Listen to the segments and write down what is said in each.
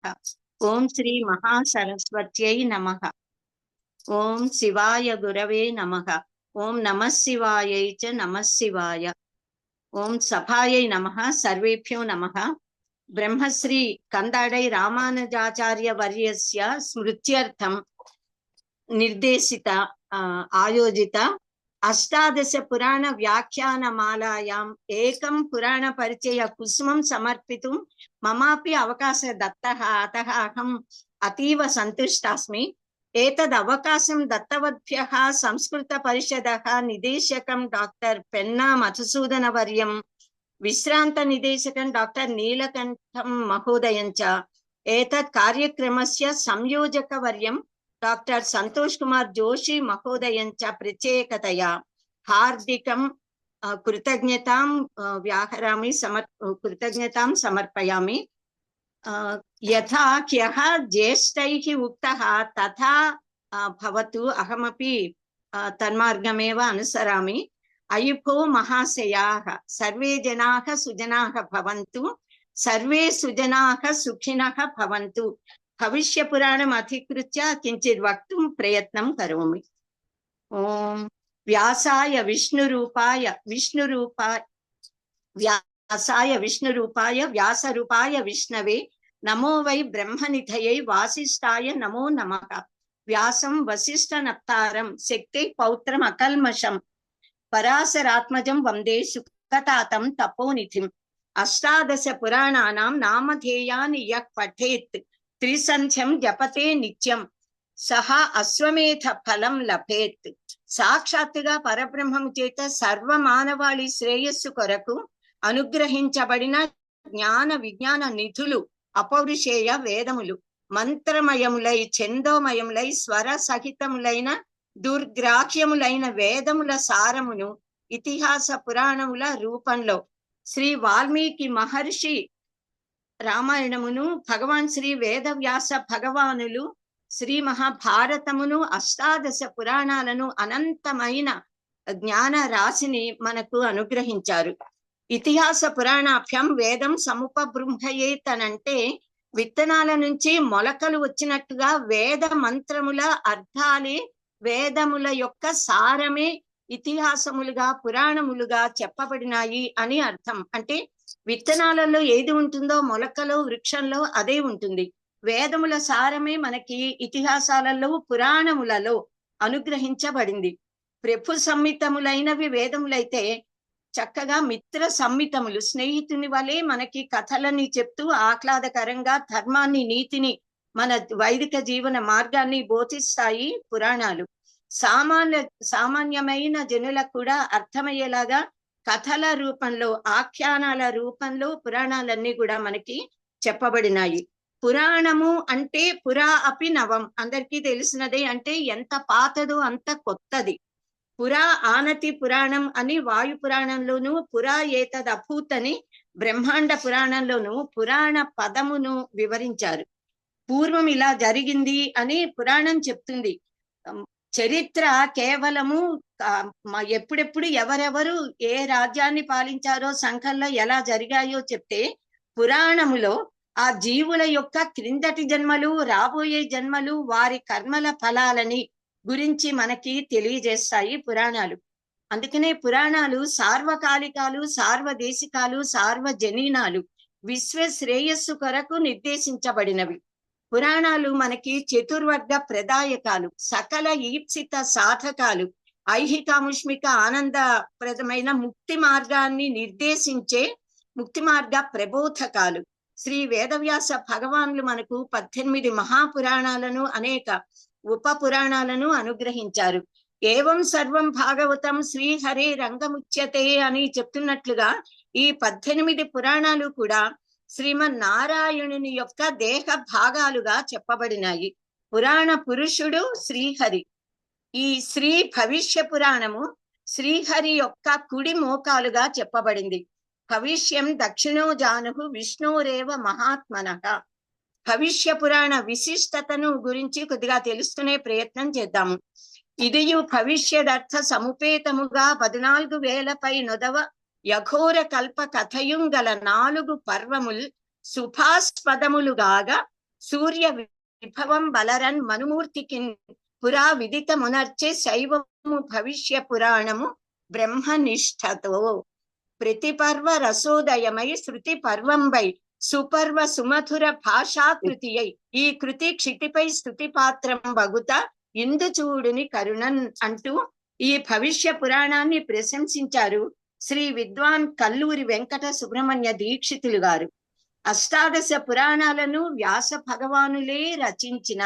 ఓం శ్రీ మహాసరస్వత్యై నమః. ఓం శివాయ గురవే నమః. ఓం నమః శివాయై చ నమః శివాయ. ఓం సభాయై నమః. సర్వేభ్యో నమః. బ్రహ్మశ్రీ కందాడై రామానుజాచార్య వర్యస్య స్మృత్యర్థం నిర్దేశిత ఆయోజిత అష్టాదశ పురాణ వ్యాఖ్యానమాలాయాం ఏకం పురాణ పరిచయ కుసుమం సమర్పితుం మమాపి అవకాశ దత్తః. అతః అహం అతీవ సంతుష్టాస్మి. ఏతద్ అవకాశం దత్తవద్భ్యః సంస్కృత పరిషదః నిదేశకం డాక్టర్ పెన్నా మధుసూదన వర్యం, విశ్రాంత నిదేశకం డాక్టర్ నీలకంఠం మహోదయం చ, ఏతత్ కార్యక్రమస్య సంయోజక వర్యం డాక్టర్ సంతోష్ కుమార్ జోషి మహోదయం చ ప్రత్యేకతయా హార్దికం కృతజ్ఞతాం వ్యాహరామి కృతజ్ఞతాం సమర్పయామి. యథా హ్యః జ్యేష్ఠైః ఉక్తః తథా భవతు అహమపి తన్మార్గమేవ అనుసరామి. అయుభో మహాశయాః సర్వే జనాః సుజనాః భవంతు, సర్వే సుజనాః సుఖినః భవంతు. భవిష్య పురాణం అధికృత్య కించిత్ వక్తుం ప్రయత్నం కరోమి. ఓం వ్యాసాయ విష్ణురూపాయ వ్యాసరూపాయ విష్ణవే నమో వై బ్రహ్మనిధయై వాసిష్ఠాయ నమో నమః. వ్యాసం వసిష్ఠనప్తారం శక్తి పౌత్రం అకల్మషం పరాశరాత్మజం వందే సుఖతాతం తపోనిధిం. అష్టాదశ పురాణానాం నామధేయాని యః పఠేత్ త్రిసంధ్యం జపతే నిత్యం సహ అశ్వమేధ ఫలం లభేత్. సాక్షాత్తుగా పరబ్రహ్మం చేత సర్వ మానవాళి శ్రేయస్సు కొరకు అనుగ్రహించబడిన జ్ఞాన విజ్ఞాన నిధులు అపౌరుషేయ వేదములు, మంత్రమయములై ఛందోమయములై స్వర సహితములైన దుర్గ్రాహ్యములైన వేదముల సారమును ఇతిహాస పురాణముల రూపంలో శ్రీ వాల్మీకి మహర్షి రామాయణమును, భగవాన్ శ్రీ వేదవ్యాస భగవానులు శ్రీ మహాభారతమును, అష్టాదశ పురాణాలను, అనంతమైన జ్ఞాన రాశిని మనకు అనుగ్రహించారు. ఇతిహాస పురాణాభ్యం వేదం సముపబృంహయేతనంటే విత్తనాల నుంచి మొలకలు వచ్చినట్టుగా వేద మంత్రముల అర్థాలే, వేదముల యొక్క సారమే ఇతిహాసములుగా పురాణములుగా చెప్పబడినాయి అని అర్థం. అంటే విత్తనాలలో ఏది ఉంటుందో మొలకలో వృక్షంలో అదే ఉంటుంది. వేదముల సారమే మనకి ఇతిహాసాలలో పురాణములలో అనుగ్రహించబడింది. ప్రభు సంహితములైనవి వేదములైతే చక్కగా మిత్ర సంహితములు, స్నేహితుని వలె మనకి కథలని చెప్తూ ఆహ్లాదకరంగా ధర్మాన్ని, నీతిని, మన వైదిక జీవన మార్గాన్ని బోధిస్తాయి పురాణాలు. సామాన్యమైన జనులకు కూడా అర్థమయ్యేలాగా కథల రూపంలో, ఆఖ్యానాల రూపంలో పురాణాలన్నీ కూడా మనకి చెప్పబడినాయి. పురాణము అంటే పురా అపి నవం, అందరికీ తెలిసినదే. అంటే ఎంత పాతదో అంత కొత్తది. పురా ఆనతి పురాణం అని వాయు పురాణంలోను, పురా ఏతద్ అభూత్ అని బ్రహ్మాండ పురాణంలోను పురాణ పదమును వివరించారు. పూర్వం ఇలా జరిగింది అని పురాణం చెప్తుంది. చరిత్ర కేవలము ఎప్పుడెప్పుడు ఎవరెవరు ఏ రాజ్యాన్ని పాలించారో, సంఘంలో ఎలా జరిగాయో చెప్తే, పురాణములో ఆ జీవుల యొక్క క్రిందటి జన్మలు, రాబోయే జన్మలు, వారి కర్మల ఫలాలని గురించి మనకి తెలియజేస్తాయి పురాణాలు. అందుకనే పురాణాలు సార్వకాలికాలు, సార్వదేశికాలు, సార్వజనీనాలు, విశ్వ శ్రేయస్సు కొరకు నిర్దేశించబడినవి. పురాణాలు మనకి చతుర్వర్గ ప్రదాయకాలు, సకల ఈప్సిత సాధకాలు, ఐహికాముష్మిక ఆనందప్రదమైన ముక్తి మార్గాన్ని నిర్దేశించే ముక్తి మార్గ ప్రబోధకాలు. శ్రీ వేదవ్యాస భగవానులు మనకు 18 మహాపురాణాలను, అనేక ఉప పురాణాలను అనుగ్రహించారు. ఏవం సర్వం భాగవతం శ్రీహరే రంగముచ్యతే అని చెప్తున్నట్లుగా ఈ 18 పురాణాలు కూడా శ్రీమన్నారాయణుని యొక్క దేహ భాగాలుగా చెప్పబడినాయి. పురాణ పురుషుడు శ్రీహరి. ఈ శ్రీ భవిష్య పురాణము శ్రీహరి యొక్క కుడి మోకాలుగా చెప్పబడింది. భవిష్యం దక్షిణో జానుహు విష్ణురేవ మహాత్మనః. భవిష్య పురాణ విశిష్టతను గురించి కొద్దిగా తెలుసుకునే ప్రయత్నం చేద్దాము. ఇదియు భవిష్యదర్థ సముపేతముగా 14,000 పై నొదవ యఘోర కల్ప కథయుంగల 4 పర్వముల్ సుభాస్పదములుగాగా సూర్య విభవం బలరన్ మనుమూర్తికి పురా విదితమునర్చే శైవము భవిష్య పురాణము బ్రహ్మనిష్టతో ప్రతిపర్వ రసోదయమై శృతి పర్వంబై సుపర్వ సుమధుర భాషాకృతి అయి ఈ కృతి క్షితిపై స్థుతి పాత్రం బగుత ఇందుచూడుని కరుణన్ అంటూ ఈ భవిష్య పురాణాన్ని ప్రశంసించారు శ్రీ విద్వాన్ కల్లూరి వెంకట సుబ్రహ్మణ్య దీక్షితులు గారు. అష్టాదశ పురాణాలను వ్యాస భగవానులే రచించిన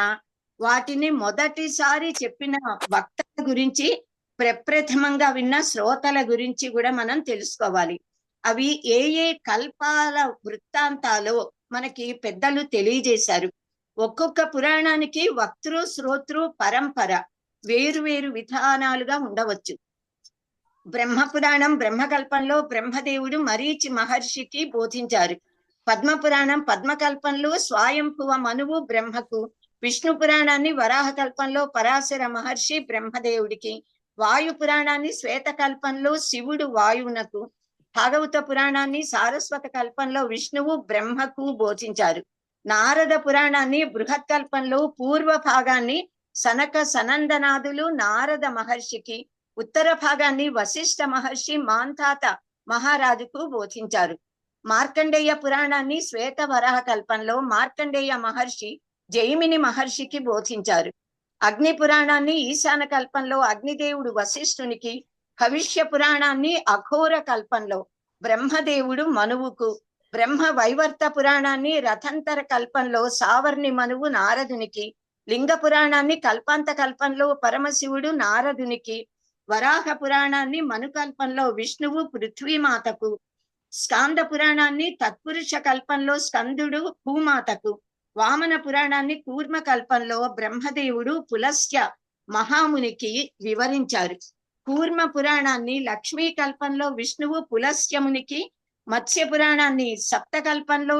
వాటిని మొదటిసారి చెప్పిన వక్తల గురించి ప్రప్రథమంగా విన్న శ్రోతల గురించి కూడా మనం తెలుసుకోవాలి. అవి ఏ ఏ కల్పాల వృత్తాంతాలో మనకి పెద్దలు తెలియజేశారు. ఒక్కొక్క పురాణానికి వక్తృ శ్రోతృ పరంపర వేరు విధానాలుగా ఉండవచ్చు. బ్రహ్మ పురాణం బ్రహ్మకల్పంలో బ్రహ్మదేవుడు మరీచి మహర్షికి బోధించారు. పద్మ పురాణం పద్మకల్పంలో స్వయంభువ మనువు బ్రహ్మకు, విష్ణు పురాణాన్ని వరాహ కల్పంలో పరాశర మహర్షి బ్రహ్మదేవుడికి, వాయు పురాణాన్ని శ్వేతకల్పంలో శివుడు వాయువునకు, భాగవత పురాణాన్ని సారస్వత కల్పంలో విష్ణువు బ్రహ్మకు బోధించారు. నారద పురాణాన్ని బృహత్ కల్పంలో పూర్వ భాగాన్ని సనక సనందనాదులు నారద మహర్షికి, ఉత్తర భాగాన్ని వశిష్ఠ మహర్షి మాంధాత మహారాజుకు బోధించారు. మార్కండేయ పురాణాన్ని శ్వేత వరాహ కల్పంలో మార్కండేయ మహర్షి జైమిని మహర్షికి బోధించారు. అగ్ని పురాణాన్ని ఈశాన కల్పంలో అగ్నిదేవుడు వశిష్ఠునికి, భవిష్య పురాణాన్ని అఘోర కల్పంలో బ్రహ్మదేవుడు మనువుకు, బ్రహ్మ వైవర్త పురాణాన్ని రథంతర కల్పంలో సావర్ణి మనువు నారదునికి, లింగ పురాణాన్ని కల్పాంత కల్పంలో పరమశివుడు నారదునికి, వరాహ పురాణాన్ని మనుకల్పంలో విష్ణువు పృథ్వీమాతకు, స్కాంద పురాణాన్ని తత్పురుష కల్పంలో స్కందుడు భూమాతకు, వామన పురాణాన్ని కూర్మ కల్పంలో బ్రహ్మదేవుడు పులస్త్య మహామునికి వివరించారు. కూర్మ పురాణాన్ని లక్ష్మీ కల్పంలో విష్ణువు పులస్త్యమునికి, మత్స్య పురాణాన్ని సప్తకల్పంలో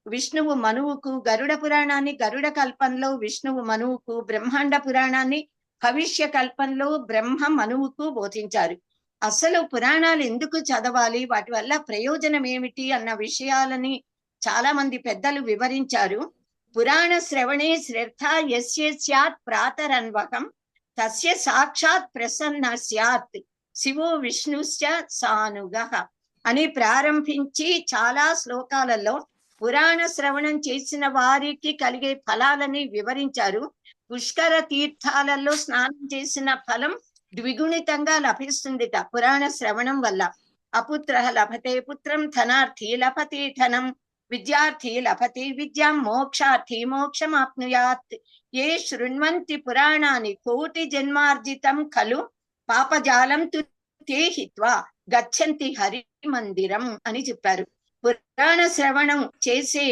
విష్ణువు మనువుకు, గరుడ పురాణాన్ని గరుడ కల్పంలో విష్ణువు మనువుకు, బ్రహ్మాండ పురాణాన్ని భవిష్య కల్పంలో బ్రహ్మ మనువుకు బోధించారు. అసలు పురాణాలు ఎందుకు చదవాలి, వాటి వల్ల ప్రయోజనం ఏమిటి అన్న విషయాలని చాలా మంది పెద్దలు వివరించారు. పురాణ శ్రవణే శ్రద్ధ యస్య స్యాత్ ప్రాతరన్వహం తస్య సాక్షాత్ ప్రసన్న స్యాత్ శివో విష్ణుశ్చ సానుగః అని ప్రారంభించి చాలా శ్లోకాలలో పురాణ శ్రవణం చేసిన వారికి కలిగే ఫలాలని వివరించారు. పుష్కర తీర్థాలలో స్నానం చేసిన ఫలం ద్విగుణితంగా లభిస్తుందిట పురాణ శ్రవణం వల్ల. అపుత్ర లభతే పుత్రం, ధనార్థి లభతే ధనం, విద్యార్థి లభతే విద్యాం, మోక్షార్థి మోక్షమాప్నుయాత్. ఏ శృణ్వంతి పురాణాని కోటి జన్మార్జితం ఖలు పాపజాలం తు తే హిత్వా గచ్చంతి హరి మందిరం అని చెప్పారు. పురాణ శ్రవణం చేసే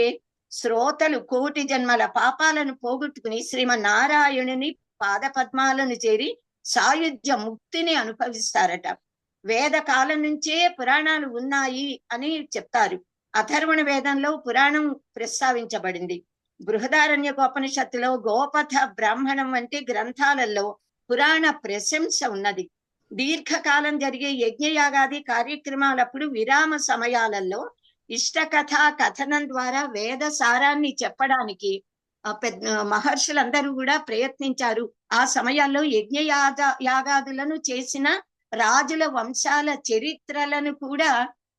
శ్రోతలు కోటి జన్మల పాపాలను పోగొట్టుకుని శ్రీమన్నారాయణుని పాద పద్మాలను చేరి సాయుధ్య ముక్తిని అనుభవిస్తారట. వేద కాలం నుంచే పురాణాలు ఉన్నాయి అని చెప్తారు. అథర్వణ వేదంలో పురాణం ప్రస్తావించబడింది. బృహదారణ్యకోపనిషత్తులో గోపథ బ్రాహ్మణం వంటి గ్రంథాలలో పురాణ ప్రశంస ఉన్నది. దీర్ఘకాలం జరిగే యజ్ఞయాగాది కార్యక్రమాలప్పుడు విరామ సమయాలలో ఇష్టకథ కథనం ద్వారా వేద సారాన్ని చెప్పడానికి మహర్షులందరూ కూడా ప్రయత్నించారు. ఆ సమయాల్లో యాగాదులను చేసిన రాజుల వంశాల చరిత్రలను కూడా,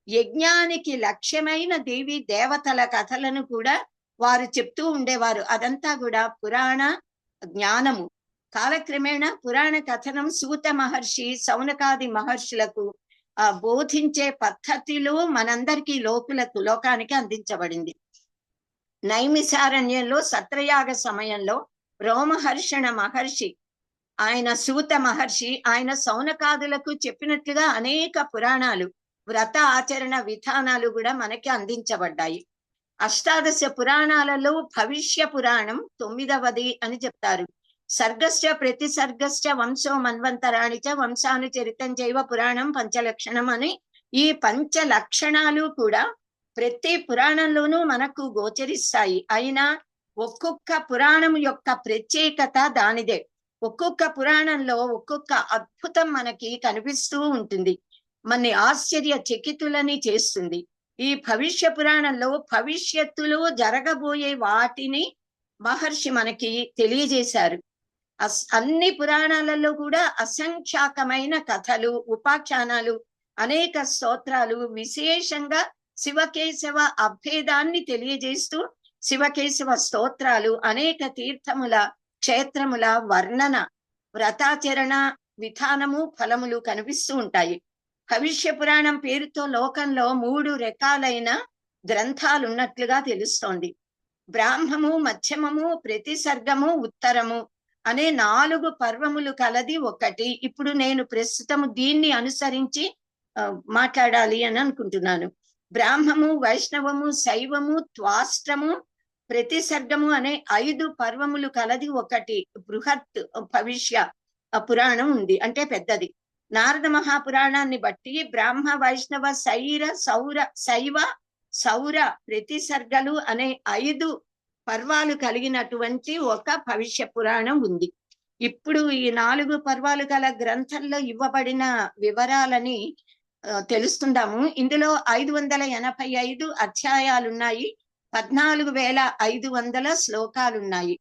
యజ్ఞానికి లక్ష్యమైన దేవి దేవతల కథలను కూడా వారు చెప్తూ ఉండేవారు. అదంతా కూడా పురాణ జ్ఞానము. కాలక్రమేణా పురాణ కథనం సూత మహర్షి సౌనకాది మహర్షులకు బోధించే పద్ధతిలో మనందరికీ లోకానికి అందించబడింది. నైమిషారణ్యంలో సత్రయాగ సమయంలో రోమహర్షణ మహర్షి, ఆయన సూత మహర్షి, ఆయన సౌనకాదులకు చెప్పినట్లుగా అనేక పురాణాలు, వ్రత ఆచరణ విధానాలు కూడా మనకి అందించబడ్డాయి. అష్టాదశ పురాణాలలో భవిష్య పురాణం 9వది అని చెప్తారు. సర్గశ్చ ప్రతి సర్గశ్చ వంశో మన్వంతరాణి చ వంశానుచరితం చైవ పురాణం పంచలక్షణం అని ఈ 5 లక్షణాలు కూడా ప్రతి పురాణంలోనూ మనకు గోచరిస్తాయి. అయినా ఒక్కొక్క పురాణం యొక్క ప్రత్యేకత దానిదే. ఒక్కొక్క పురాణంలో ఒక్కొక్క అద్భుతం మనకి కనిపిస్తూ ఉంటుంది, మనని ఆశ్చర్య చకితులని చేస్తుంది. ఈ భవిష్య పురాణంలో భవిష్యత్తులో జరగబోయే వాటిని మహర్షి మనకి తెలియజేశారు. అన్ని పురాణాలలో కూడా అసంఖ్యాకమైన కథలు, ఉపాఖ్యానాలు, అనేక స్తోత్రాలు, విశేషంగా శివకేశవ అభేదాన్ని తెలియజేస్తూ శివకేశవ స్తోత్రాలు, అనేక తీర్థముల క్షేత్రముల వర్ణన, వ్రతాచరణ విధానము, ఫలములు కనిపిస్తూ ఉంటాయి. భవిష్య పురాణం పేరుతో లోకంలో 3 రకాలైన గ్రంథాలు ఉన్నట్లుగా తెలుస్తోంది. బ్రాహ్మము, మధ్యమము, ప్రతిసర్గము, ఉత్తరము అనే 4 పర్వములు కలది ఒకటి. ఇప్పుడు నేను ప్రస్తుతము దీన్ని అనుసరించి మాట్లాడాలి అని అనుకుంటున్నాను. బ్రాహ్మము, వైష్ణవము, శైవము, త్వాష్టము, ప్రతిసర్గము అనే 5 పర్వములు కలది ఒకటి బృహత్ భవిష్య పురాణం ఉంది, అంటే పెద్దది. నారద మహాపురాణాన్ని బట్టి బ్రాహ్మ, వైష్ణవ, శైవ, సౌర, ప్రతిసర్గలు అనే 5 పర్వాలు కలిగినటువంటి ఒక భవిష్య పురాణం ఉంది. ఇప్పుడు ఈ 4 పర్వాలు గల గ్రంథంలో ఇవ్వబడిన వివరాలని తెలుస్తుందాము. ఇందులో 585 అధ్యాయాలున్నాయి, 14,500 శ్లోకాలున్నాయి.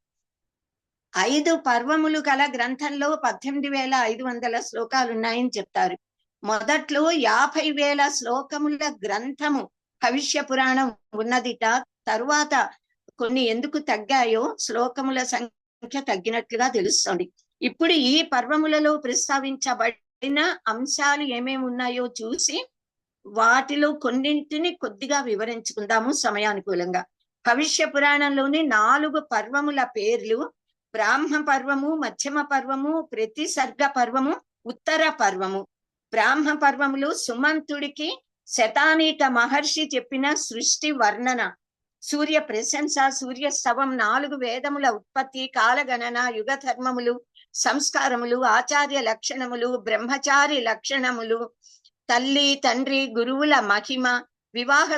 5 పర్వములు గల గ్రంథంలో 18,500 శ్లోకాలున్నాయని చెప్తారు. మొదట్లో 50,000 శ్లోకముల గ్రంథము భవిష్య పురాణం ఉన్నదిట. తరువాత కొన్ని ఎందుకు తగ్గాయో శ్లోకముల సంఖ్య తగ్గినట్లుగా తెలుస్తుంది. ఇప్పుడు ఈ పర్వములలో ప్రస్తావించబడిన అంశాలు ఏమేమి ఉన్నాయో చూసి వాటిలో కొన్నింటిని కొద్దిగా వివరించుకుందాము సమయానుకూలంగా. భవిష్య పురాణంలోని 4 పర్వముల పేర్లు: బ్రాహ్మ పర్వము, మధ్యమ పర్వము, ప్రతిసర్గ పర్వము, ఉత్తర పర్వము. బ్రాహ్మ పర్వములు సుమంతుడికి శతానీక మహర్షి చెప్పిన సృష్టి వర్ణన, సూర్య ప్రశంస, సూర్య స్తవం, 4 వేదముల ఉత్పత్తి, కాలగణన, యుగ ధర్మములు, సంస్కారములు, ఆచార్య లక్షణములు, బ్రహ్మచారి లక్షణములు, తల్లి తండ్రి గురువుల మహిమ, వివాహ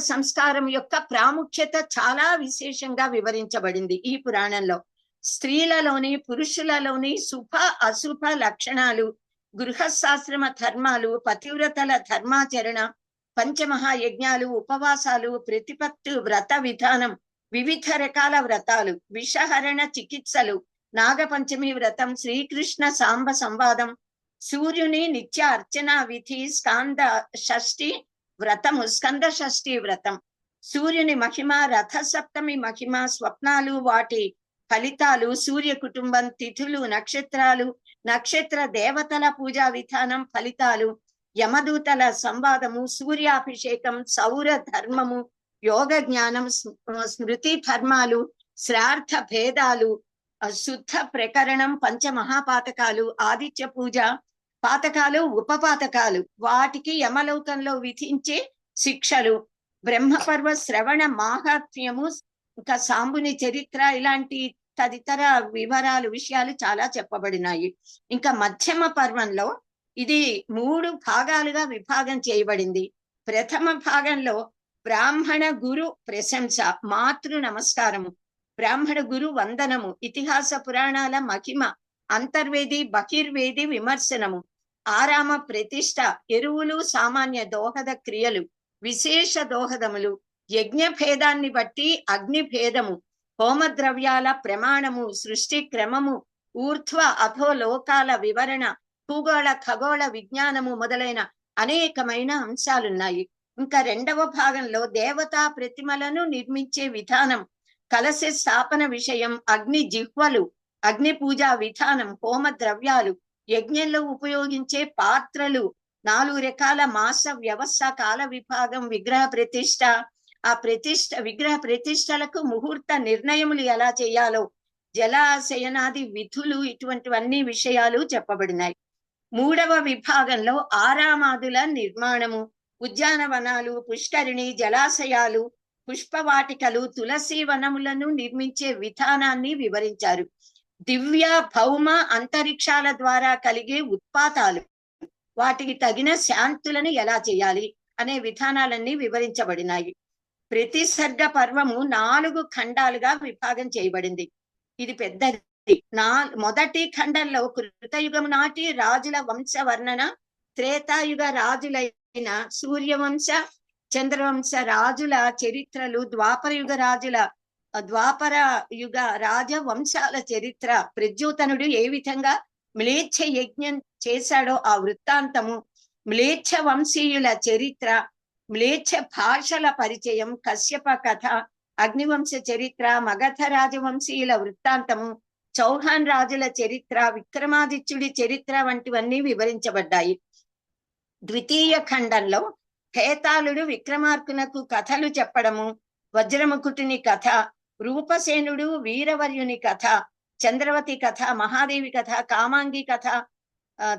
సంస్కారం యొక్క ప్రాముఖ్యత చాలా విశేషంగా వివరించబడింది ఈ పురాణంలో. స్త్రీలలోని పురుషులలోని శుభ అశుభ లక్షణాలు, గృహశాస్త్రమ ధర్మాలు, పతివ్రతల ధర్మాచరణ, పంచమహాయజ్ఞాలు, ఉపవాసాలు, ప్రతిపత్తు వ్రత విధానం, వివిధ రకాల వ్రతాలు, విషహరణ చికిత్సలు, నాగపంచమి వ్రతం, శ్రీకృష్ణ సాంబ సంవాదం, సూర్యుని నిత్య అర్చన విధి, స్కంద షష్ఠి వ్రతం, సూర్యుని మహిమ, రథ సప్తమి మహిమ, స్వప్నాలు, వాటి ఫలితాలు, సూర్య కుటుంబం, తిథులు, నక్షత్రాలు, నక్షత్ర దేవతల పూజా విధానం, ఫలితాలు, యమదూతల సంవాదము, సూర్యాభిషేకం, సౌర ధర్మము, యోగ జ్ఞానం, స్మృతి ధర్మాలు, శ్రార్థ భేదాలు, శుద్ధ ప్రకరణం, పంచమహాపాతకాలు, ఆదిత్య పూజ, పాతకాలు, ఉపపాతకాలు, వాటికి యమలోకంలో విధించే శిక్షలు, బ్రహ్మపర్వ శ్రవణ మాహాత్మ్యము, ఇంకా సాంబుని చరిత్ర, ఇలాంటి తదితర విషయాలు చాలా చెప్పబడినాయి. ఇంకా మధ్యమ పర్వంలో ఇది 3 భాగాలుగా విభాగం చేయబడింది. ప్రథమ భాగంలో బ్రాహ్మణ గురు ప్రశంస, మాతృ నమస్కారము, బ్రాహ్మణ గురు వందనము, ఇతిహాస పురాణాల మహిమ, అంతర్వేది బహిర్వేది విమర్శనము, ఆరామ ప్రతిష్ట, ఎరువులు, సామాన్య దోహద క్రియలు, విశేష దోహదములు, యజ్ఞ భేదాన్ని బట్టి అగ్ని భేదము, హోమద్రవ్యాల ప్రమాణము, సృష్టి క్రమము, ఊర్ధ్వ అధో లోకాల వివరణ, భూగోళ ఖగోళ విజ్ఞానము మొదలైన అనేకమైన అంశాలున్నాయి. ఇంకా రెండవ భాగంలో దేవతా ప్రతిమలను నిర్మించే విధానం, కలశ స్థాపన విషయం, అగ్ని జిహ్వలు, అగ్ని పూజా విధానం, హోమ ద్రవ్యాలు, యజ్ఞంలో ఉపయోగించే పాత్రలు, 4 రకాల మాస వ్యవస్థ, కాల విభాగం, విగ్రహ ప్రతిష్ట, విగ్రహ ప్రతిష్టలకు ముహూర్త నిర్ణయములు ఎలా చేయాలో, జలాశయనాది విధులు, ఇటువంటివన్నీ విషయాలు చెప్పబడినాయి. 3వ విభాగంలో ఆరామాదుల నిర్మాణము, ఉద్యానవనాలు, పుష్కరిణి, జలాశయాలు, పుష్పవాటికలు, తులసి వనములను నిర్మించే విధానాన్ని వివరించారు. దివ్య భౌమ అంతరిక్షాల ద్వారా కలిగే ఉత్పాతాలు, వాటికి తగిన శాంతులను ఎలా చేయాలి అనే విధానాలన్నీ వివరించబడినాయి. ప్రతిసర్గ పర్వము 4 ఖండాలుగా విభాగం చేయబడింది. ఇది పెద్దది. మొదటి ఖండంలో కృతయుగం నాటి రాజుల వంశ వర్ణన, త్రేతాయుగ రాజులైన సూర్యవంశ, చంద్రవంశ రాజుల చరిత్రలు, ద్వాపర యుగ రాజవంశాల చరిత్ర, ప్రద్యోతనుడు ఏ విధంగా మ్లేచ్ఛ యజ్ఞం చేశాడో ఆ వృత్తాంతము, మ్లేచ్ఛ వంశీయుల చరిత్ర, మ్లేచ్ఛ భాషల పరిచయం, కశ్యప కథ, అగ్నివంశ చరిత్ర, మగధ రాజవంశీయుల వృత్తాంతము, చౌహాన్ రాజుల చరిత్ర, విక్రమాదిత్యుడి చరిత్ర వంటివన్నీ వివరించబడ్డాయి. ద్వితీయ ఖండంలో హేతాళుడు విక్రమార్కునకు కథలు చెప్పడము, వజ్రముకుటుని కథ, రూపసేనుడు వీరవర్యుని కథ, చంద్రవతి కథ, మహాదేవి కథ, కామాంగి కథ,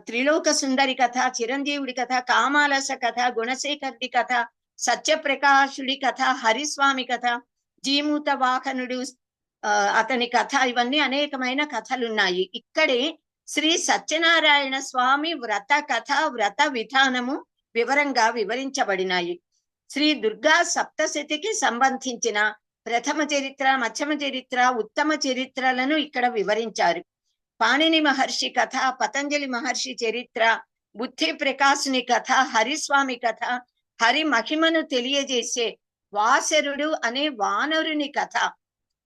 త్రిలోక సుందరి కథ, చిరంజీవుడి కథ, కామాలస కథ, గుణశేఖరుడి కథ, సత్యప్రకాశుడి కథ, హరిస్వామి కథ, జీమూత వాహనుడు అతని కథ, ఇవన్నీ అనేకమైన కథలున్నాయి. ఇక్కడే శ్రీ సత్యనారాయణ స్వామి వ్రత కథ, వ్రత విధానము వివరంగా వివరించబడినాయి. శ్రీ దుర్గా సప్తశతికి సంబంధించిన ప్రథమ చరిత్ర, మధ్యమ చరిత్ర, ఉత్తమ చరిత్రలను ఇక్కడ వివరించారు. పాణిని మహర్షి కథ, పతంజలి మహర్షి చరిత్ర, బుద్ధి ప్రకాశుని కథ, హరిస్వామి కథ, హరి మహిమను తెలియజేసే వాసరుడు అనే వానరుని కథ,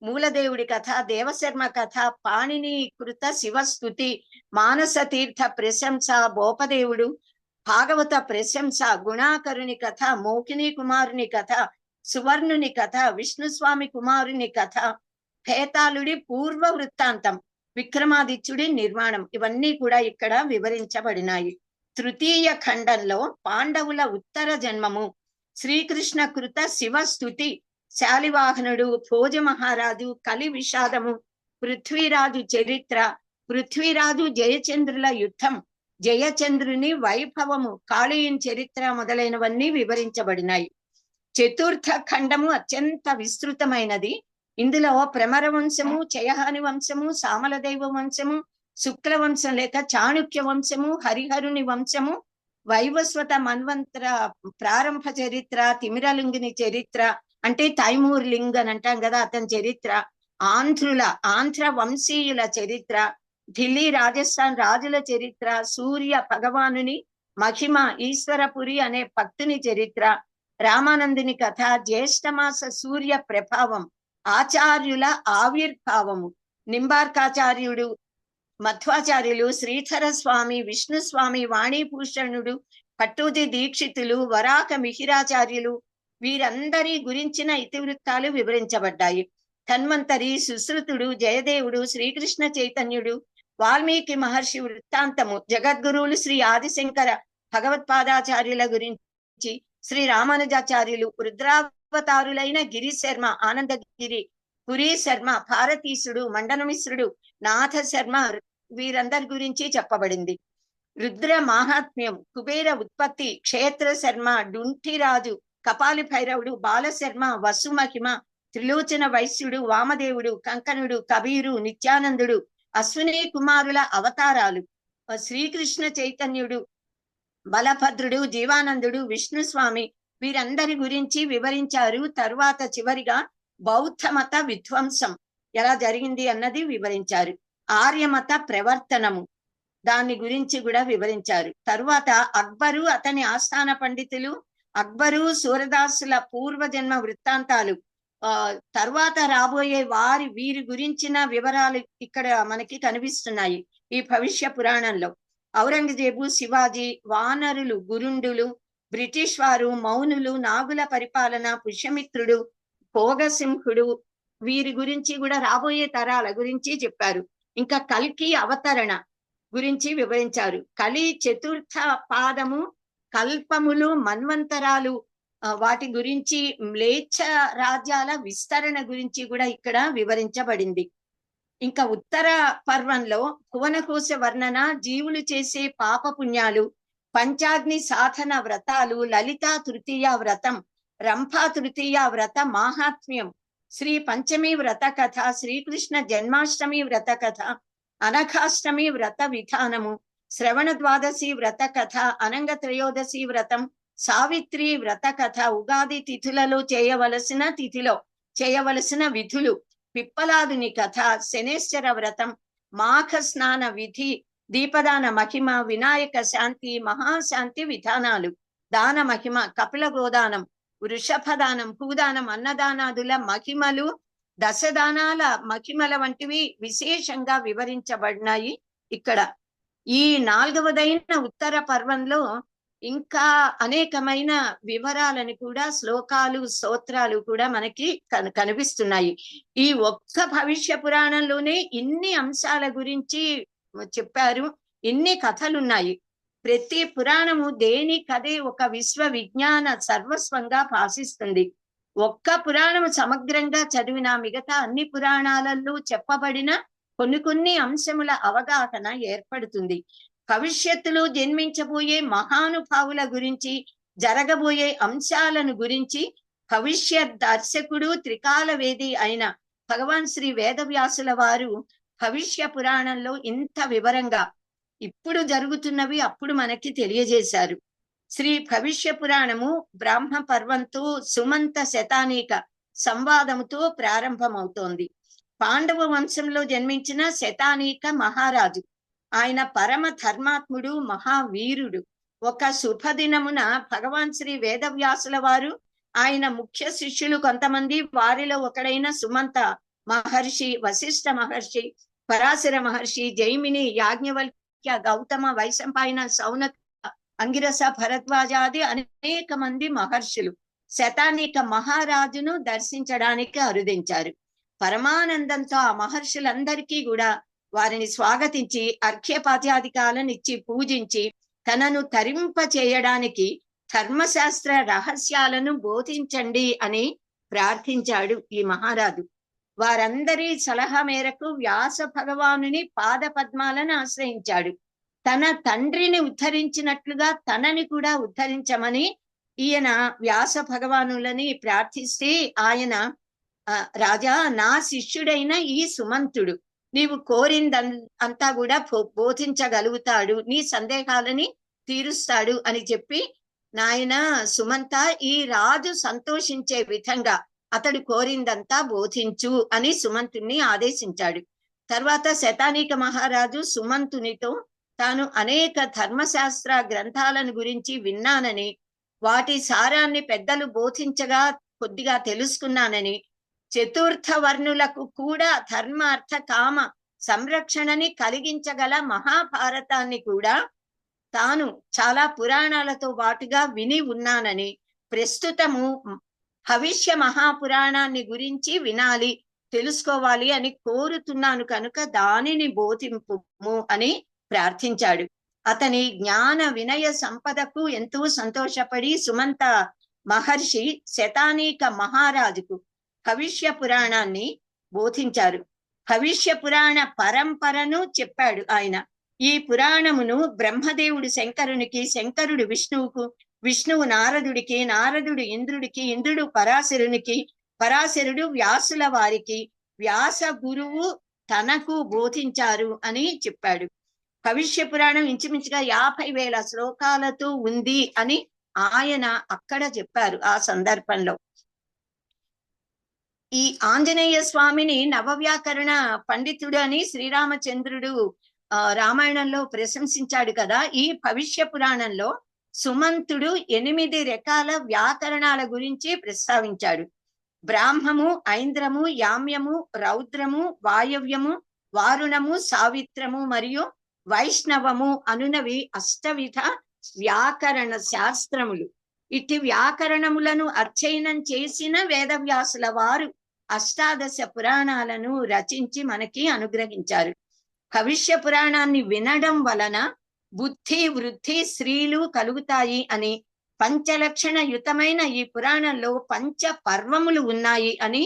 మూలదేవుడి కథ, దేవశర్మ కథ, పాణిని కృత శివస్తుతి, మానస తీర్థ ప్రశంస, భోపదేవుడు, భాగవత ప్రశంస, గుణాకరుని కథ, మోకిని కుమారుని కథ, సువర్ణుని కథ, విష్ణుస్వామి కుమారుని కథ, హేతాళుడి పూర్వ వృత్తాంతం, విక్రమాదిత్యుడి నిర్మాణం, ఇవన్నీ కూడా ఇక్కడ వివరించబడినాయి. తృతీయ ఖండంలో పాండవుల ఉత్తర జన్మము, శ్రీకృష్ణ కృత శివస్తుతి, శాలివాహనుడు, భోజ మహారాజు, కలి విషాదము, పృథ్వీరాజు చరిత్ర, పృథ్వీరాజు జయచంద్రుల యుద్ధం, జయచంద్రుని వైభవము, కాళీయుని చరిత్ర మొదలైనవన్నీ వివరించబడినాయి. చతుర్థ ఖండము అత్యంత విస్తృతమైనది. ఇందులో ప్రమర వంశము, చయహాని వంశము, సామలదైవ వంశము, శుక్ల వంశం లేక చాణుక్య వంశము, హరిహరుని వంశము, వైవస్వత మన్వంతర ప్రారంభ చరిత్ర, తిమిరలింగుని చరిత్ర అంటే తైమూర్ లింగ్ అని అంటాం కదా, అతని చరిత్ర, ఆంధ్ర వంశీయుల చరిత్ర, ఢిల్లీ రాజస్థాన్ రాజుల చరిత్ర, సూర్య భగవానుని మహిమ, ఈశ్వరపురి అనే భక్తుని చరిత్ర, రామానందుని కథ, జ్యేష్ఠమాస సూర్య ప్రభావం, ఆచార్యుల ఆవిర్భావము, నింబార్కాచార్యుడు, మధ్వాచార్యులు, శ్రీధర స్వామి, విష్ణుస్వామి, వాణీభూషణుడు, పట్టూది దీక్షితులు, వరాక మిహిరాచార్యులు, వీరందరి గురించిన ఇతివృత్తాలు వివరించబడ్డాయి. ధన్వంతరి, సుశ్రుతుడు, జయదేవుడు, శ్రీకృష్ణ చైతన్యుడు, వాల్మీకి మహర్షి వృత్తాంతము, జగద్గురువులు శ్రీ ఆదిశంకర భగవత్పాదాచార్యుల గురించి, శ్రీ రామానుజాచార్యులు, రుద్రావతారులైన గిరి శర్మ, ఆనందగిరి, పురీ శర్మ, భారతీసుడు, మండనమిశ్రుడు, నాథ శర్మ, వీరందరి గురించి చెప్పబడింది. రుద్ర మాహాత్మ్యం, కుబేర ఉత్పత్తి, క్షేత్ర శర్మ, డుంఠిరాజు, కపాలి భైరవుడు, బాలశర్మ, వసుమహిమ, త్రిలోచన వైశ్యుడు, వామదేవుడు, కంకణుడు, కబీరు, నిత్యానందుడు, అశ్విని కుమారుల అవతారాలు, శ్రీకృష్ణ చైతన్యుడు, బలభద్రుడు, జీవానందుడు, విష్ణుస్వామి, వీరందరి గురించి వివరించారు. తరువాత చివరిగా బౌద్ధ మత విధ్వంసం ఎలా జరిగింది అన్నది వివరించారు. ఆర్యమత ప్రవర్తనము, దాని గురించి కూడా వివరించారు. తరువాత అక్బరు, అతని ఆస్థాన పండితులు, అక్బరు, సూరదాసుల పూర్వజన్మ వృత్తాంతాలు, తర్వాత రాబోయే వీరి గురించిన వివరాలు ఇక్కడ మనకి కనిపిస్తున్నాయి ఈ భవిష్య పురాణంలో. ఔరంగజేబు, శివాజీ, వానరులు, గురుండులు, బ్రిటిష్ వారు, మౌనులు, నాగుల పరిపాలన, పుష్యమిత్రుడు, భోగసింహుడు, వీరి గురించి కూడా రాబోయే తరాల గురించి చెప్పారు. ఇంకా కల్కి అవతరణ గురించి వివరించారు. కలి చతుర్థ పాదము, కల్పములు, మన్వంతరాలు, వాటి గురించి, మ్లేచ్ఛ రాజ్యాల విస్తరణ గురించి కూడా ఇక్కడ వివరించబడింది. ఇంకా ఉత్తర పర్వంలో భువనకోశ వర్ణన, జీవులు చేసే పాప పుణ్యాలు, పంచాగ్ని సాధన వ్రతాలు, లలితా తృతీయ వ్రతం, రంభా తృతీయ వ్రత మాహాత్మ్యం, శ్రీ పంచమి వ్రత కథ, శ్రీకృష్ణ జన్మాష్టమి వ్రత కథ, అనఘాష్టమి వ్రత విధానము, శ్రవణ ద్వాదశి వ్రత కథ, అనంగ త్రయోదశి వ్రతం, సావిత్రి వ్రత కథ, ఉగాది తిథులలో చేయవలసిన విధులు, పిప్పలాదుని కథ, శనేశ్వర వ్రతం, మాఘ స్నాన విధి, దీపదాన మహిమ, వినాయక శాంతి, మహాశాంతి విధానాలు, దాన మహిమ, కపిల గోదానం, వృషభదానం, భూదానం, అన్నదానాదుల మహిమలు, దశదానాల మహిమల వంటివి విశేషంగా వివరించబడినాయి ఇక్కడ. ఈ 4వదైన ఉత్తర పర్వంలో ఇంకా అనేకమైన వివరాలని కూడా, శ్లోకాలు, స్తోత్రాలు కూడా మనకి కనిపిస్తున్నాయి. ఈ ఒక్క భవిష్య పురాణంలోనే ఇన్ని అంశాల గురించి చెప్పారు, ఇన్ని కథలున్నాయి. ప్రతి పురాణము దేనికదే ఒక విశ్వ విజ్ఞాన సర్వస్వంగా భాషిస్తుంది. ఒక్క పురాణము సమగ్రంగా చదివిన మిగతా అన్ని పురాణాలలో చెప్పబడిన కొన్ని అంశముల అవగాహన ఏర్పడుతుంది. భవిష్యత్తులో జన్మించబోయే మహానుభావుల గురించి, జరగబోయే అంశాలను గురించి భవిష్యత్ దర్శకుడు, త్రికాల వేది అయిన భగవాన్ శ్రీ వేదవ్యాసుల వారు భవిష్య పురాణంలో ఇంత వివరంగా ఇప్పుడు జరుగుతున్నవి అప్పుడు మనకి తెలియజేశారు. శ్రీ భవిష్య పురాణము బ్రాహ్మ పర్వంతో సుమంత శతానీక సంవాదముతో ప్రారంభమవుతోంది. పాండవ వంశంలో జన్మించిన శతానీక మహారాజు, ఆయన పరమ ధర్మాత్ముడు, మహావీరుడు. ఒక శుభదినమున భగవాన్ శ్రీ వేదవ్యాసుల వారు, ఆయన ముఖ్య శిష్యులు కొంతమంది, వారిలో ఒకడైన సుమంత మహర్షి, వశిష్ఠ మహర్షి, పరాశర మహర్షి, జైమిని, యాజ్ఞవల్క్య, గౌతమ, వైశంపాయన, సౌనక, అంగిరస, భరద్వాజాది అనేక మంది మహర్షులు శతానీక మహారాజును దర్శించడానికి అరుదించారు. పరమానందంతో ఆ మహర్షులందరికీ కూడా వారిని స్వాగతించి అర్ఘ్యపాద్యాధికాలను ఇచ్చి పూజించి తనను తరింప చేయడానికి ధర్మశాస్త్ర రహస్యాలను బోధించండి అని ప్రార్థించాడు ఈ మహారాజు. వారందరి సలహా మేరకు వ్యాస భగవానుని పాద పద్మాలను ఆశ్రయించాడు. తన తండ్రిని ఉద్ధరించినట్లుగా తనని కూడా ఉద్ధరించమని ఈయన వ్యాస భగవానులని ప్రార్థిస్తే, ఆయన రాజా, నా శిష్యుడైన ఈ సుమంతుడు నీవు కోరిందంతా కూడా బోధించగలుగుతాడు, నీ సందేహాలని తీరుస్తాడు అని చెప్పి, నాయన సుమంత, ఈ రాజు సంతోషించే విధంగా అతడు కోరిందంతా బోధించు అని సుమంతుణ్ణి ఆదేశించాడు. తర్వాత శతానీక మహారాజు సుమంతునితో తాను అనేక ధర్మశాస్త్ర గ్రంథాలను గురించి విన్నానని, వాటి సారాన్ని పెద్దలు బోధించగా కొద్దిగా తెలుసుకున్నానని, చతుర్థ వర్ణులకు కూడా ధర్మ అర్థ కామ సంరక్షణని కలిగించగల మహాభారతాన్ని కూడా తాను చాలా పురాణాలతో పాటుగా విని ఉన్నానని, ప్రస్తుతము భవిష్య మహాపురాణాన్ని గురించి వినాలి, తెలుసుకోవాలి అని కోరుతున్నాను కనుక దానిని బోధింపుము అని ప్రార్థించాడు. అతని జ్ఞాన వినయ సంపదకు ఎంతో సంతోషపడి సుమంత మహర్షి శతానీక మహారాజుకు భవిష్య పురాణాన్ని బోధించారు. భవిష్య పురాణ పరంపరను చెప్పాడు ఆయన. ఈ పురాణమును బ్రహ్మదేవుడు శంకరునికి, శంకరుడు విష్ణువుకు, విష్ణువు నారదుడికి, నారదుడు ఇంద్రుడికి, ఇంద్రుడు పరాశరునికి, పరాశరుడు వ్యాసుల వారికి, వ్యాస గురువు తనకు బోధించారు అని చెప్పాడు. భవిష్య పురాణం ఇంచుమించుగా 50,000 శ్లోకాలతో ఉంది అని ఆయన అక్కడ చెప్పారు. ఆ సందర్భంలో ఈ ఆంజనేయ స్వామిని నవవ్యాకరణ పండితుడు అని శ్రీరామచంద్రుడు రామాయణంలో ప్రశంసించాడు కదా. ఈ భవిష్య పురాణంలో సుమంతుడు 8 రకాల వ్యాకరణాల గురించి ప్రస్తావించాడు. బ్రాహ్మము, ఐంద్రము, యామ్యము, రౌద్రము, వాయవ్యము, వారుణము, సావిత్రము మరియు వైష్ణవము అనునవి అష్టవిధ వ్యాకరణ శాస్త్రములు. ఇట్టి వ్యాకరణములను అధ్యయనం చేసిన వేదవ్యాసుల వారు 18 పురాణాలను రచించి మనకి అనుగ్రహించారు. భవిష్య పురాణాన్ని వినడం వలన బుద్ధి, వృద్ధి, స్త్రీలు కలుగుతాయి అని, పంచలక్షణ యుతమైన ఈ పురాణంలో 5 పర్వములు ఉన్నాయి అని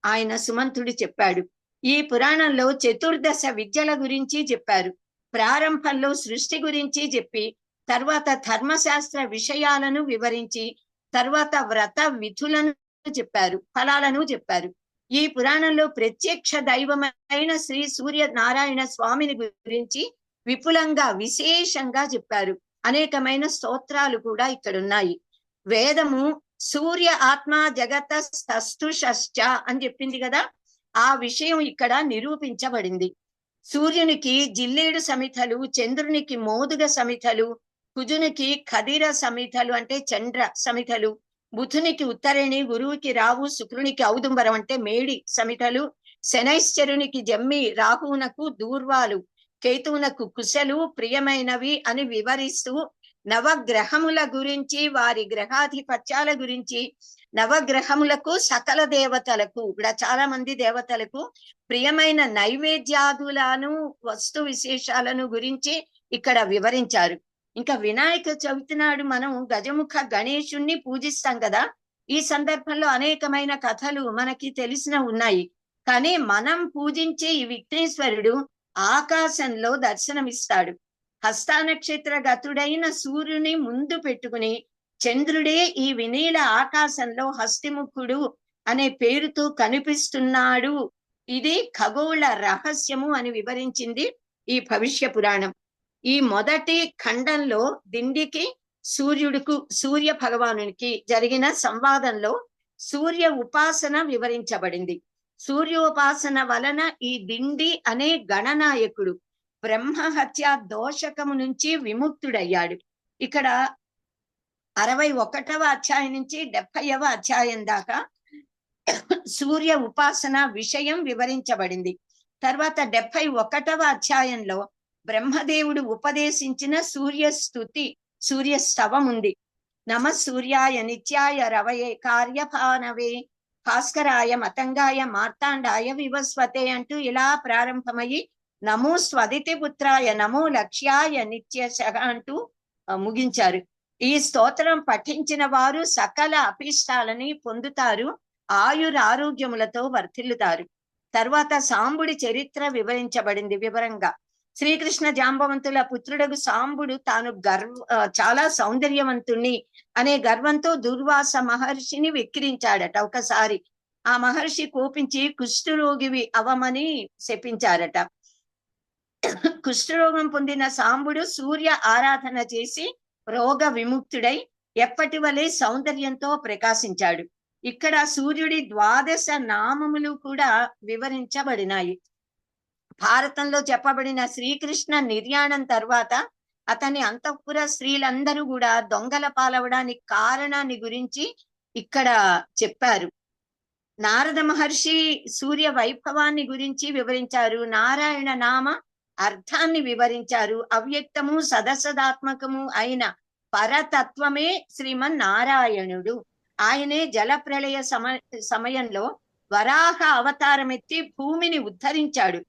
ఆయన సుమంతుడు చెప్పాడు. ఈ పురాణంలో 14 విద్యల గురించి చెప్పారు. ప్రారంభంలో సృష్టి గురించి చెప్పి, తర్వాత ధర్మశాస్త్ర విషయాలను వివరించి, తర్వాత వ్రత విధులను చెప్పారు, ఫలాలను చెప్పారు. ఈ పురాణంలో ప్రత్యక్ష దైవమైన శ్రీ సూర్య నారాయణ స్వామిని గురించి విపులంగా విశేషంగా చెప్పారు. అనేకమైన స్తోత్రాలు కూడా ఇక్కడ ఉన్నాయి. వేదము సూర్య ఆత్మ జగత స్తస్తుషశ్చ అని చెప్పింది కదా, ఆ విషయం ఇక్కడ నిరూపించబడింది. సూర్యునికి జిల్లేడు సమిధలు, చంద్రునికి మోదుగ సమిధలు, కుజునికి ఖదిర సమిధలు అంటే చంద్ర సమిధలు, బుధునికి ఉత్తరేణి, గురువుకి రావు, శుక్రునికి ఔదుంబరం అంటే మేడి సమిటలు, శనైశ్చరునికి జమ్మి, రాహువునకు దూర్వాలు, కేతువునకు కుశలు ప్రియమైనవి అని వివరిస్తూ నవగ్రహముల గురించి, వారి గ్రహాధిపత్యాల గురించి, నవగ్రహములకు సకల దేవతలకు ఇక్కడ చాలా మంది దేవతలకు ప్రియమైన నైవేద్యాదులను వస్తు విశేషాలను గురించి ఇక్కడ వివరించారు. ఇంకా వినాయక చవితి నాడు మనం గజముఖ గణేశుణ్ణి పూజిస్తాం కదా. ఈ సందర్భంలో అనేకమైన కథలు మనకి తెలిసిన ఉన్నాయి. కానీ మనం పూజించే ఈ విఘ్నేశ్వరుడు ఆకాశంలో దర్శనమిస్తాడు. హస్త నక్షత్ర గతుడైన సూర్యుని ముందు పెట్టుకుని చంద్రుడే ఈ వినీల ఆకాశంలో హస్తిముఖుడు అనే పేరుతో కనిపిస్తున్నాడు. ఇది ఖగోళ రహస్యము అని వివరించింది ఈ భవిష్య పురాణం. ఈ మొదటి ఖండంలో దిండికి సూర్య భగవానునికి జరిగిన సంవాదంలో సూర్య ఉపాసన వివరించబడింది. సూర్యోపాసన వలన ఈ దిండి అనే గణనాయకుడు బ్రహ్మహత్య దోషకము నుంచి విముక్తుడయ్యాడు. ఇక్కడ 61వ అధ్యాయం నుంచి 70వ అధ్యాయం దాకా సూర్య ఉపాసన విషయం వివరించబడింది. తర్వాత 71వ అధ్యాయంలో బ్రహ్మదేవుడు ఉపదేశించిన సూర్య స్తవం ఉంది. నమ సూర్యాయ నిత్యాయ రవయే కార్యభానవే భాస్కరాయ మతంగాయ మార్తాండాయ వివస్వతే అంటూ ఇలా ప్రారంభమయ్యి నమో స్వదితి పుత్రాయ నమో లక్ష్యాయ నిత్యశః అంటూ ముగించారు. ఈ స్తోత్రం పఠించిన వారు సకల అభీష్టాలని పొందుతారు, ఆయురారోగ్యములతో వర్ధిల్లుతారు. తర్వాత సాంబుడి చరిత్ర వివరించబడింది వివరంగా. శ్రీకృష్ణ జాంబవంతుల పుత్రుడగు సాంబుడు తాను చాలా సౌందర్యవంతుణ్ణి అనే గర్వంతో దుర్వాస మహర్షిని వెక్కిరించాడట. ఒకసారి ఆ మహర్షి కోపించి కుష్ఠరోగివి అవమని శపించారట. కుష్ఠరోగం పొందిన సాంబుడు సూర్య ఆరాధన చేసి రోగ విముక్తుడై ఎప్పటి వలె సౌందర్యంతో ప్రకాశించాడు. ఇక్కడ సూర్యుడి 12 నామములు కూడా వివరించబడినాయి. భారతంలో చెప్పబడిన శ్రీకృష్ణ నిర్యాణం తర్వాత అతని అంతఃపుర స్త్రీలందరూ కూడా దొంగల పాలవడానికి కారణాన్ని గురించి ఇక్కడ చెప్పారు. నారద మహర్షి సూర్య వైభవాన్ని గురించి వివరించారు. నారాయణ నామ అర్థాన్ని వివరించారు. అవ్యక్తము సదసదాత్మకము అయిన పరతత్వమే శ్రీమన్నారాయణుడు. ఆయనే జల ప్రళయ సమయంలో వరాహ అవతారమెత్తి భూమిని ఉద్ధరించాడు.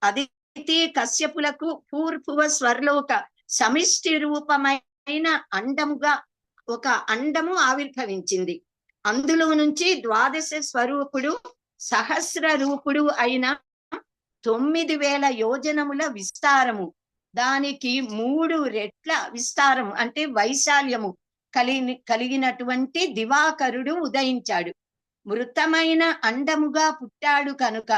అదితి కశ్యపులకు పూర్భువ స్వర్లోక సమిష్టి రూపమైన అండముగా ఒక అండము ఆవిర్భవించింది. అందులో నుంచి 12 స్వరూపుడు సహస్ర రూపుడు అయిన 9000 యోజనముల విస్తారము, దానికి 3 రెట్ల విస్తారము అంటే వైశాల్యము కలిగినటువంటి దివాకరుడు ఉదయించాడు. మృతమైన అండముగా పుట్టాడు కనుక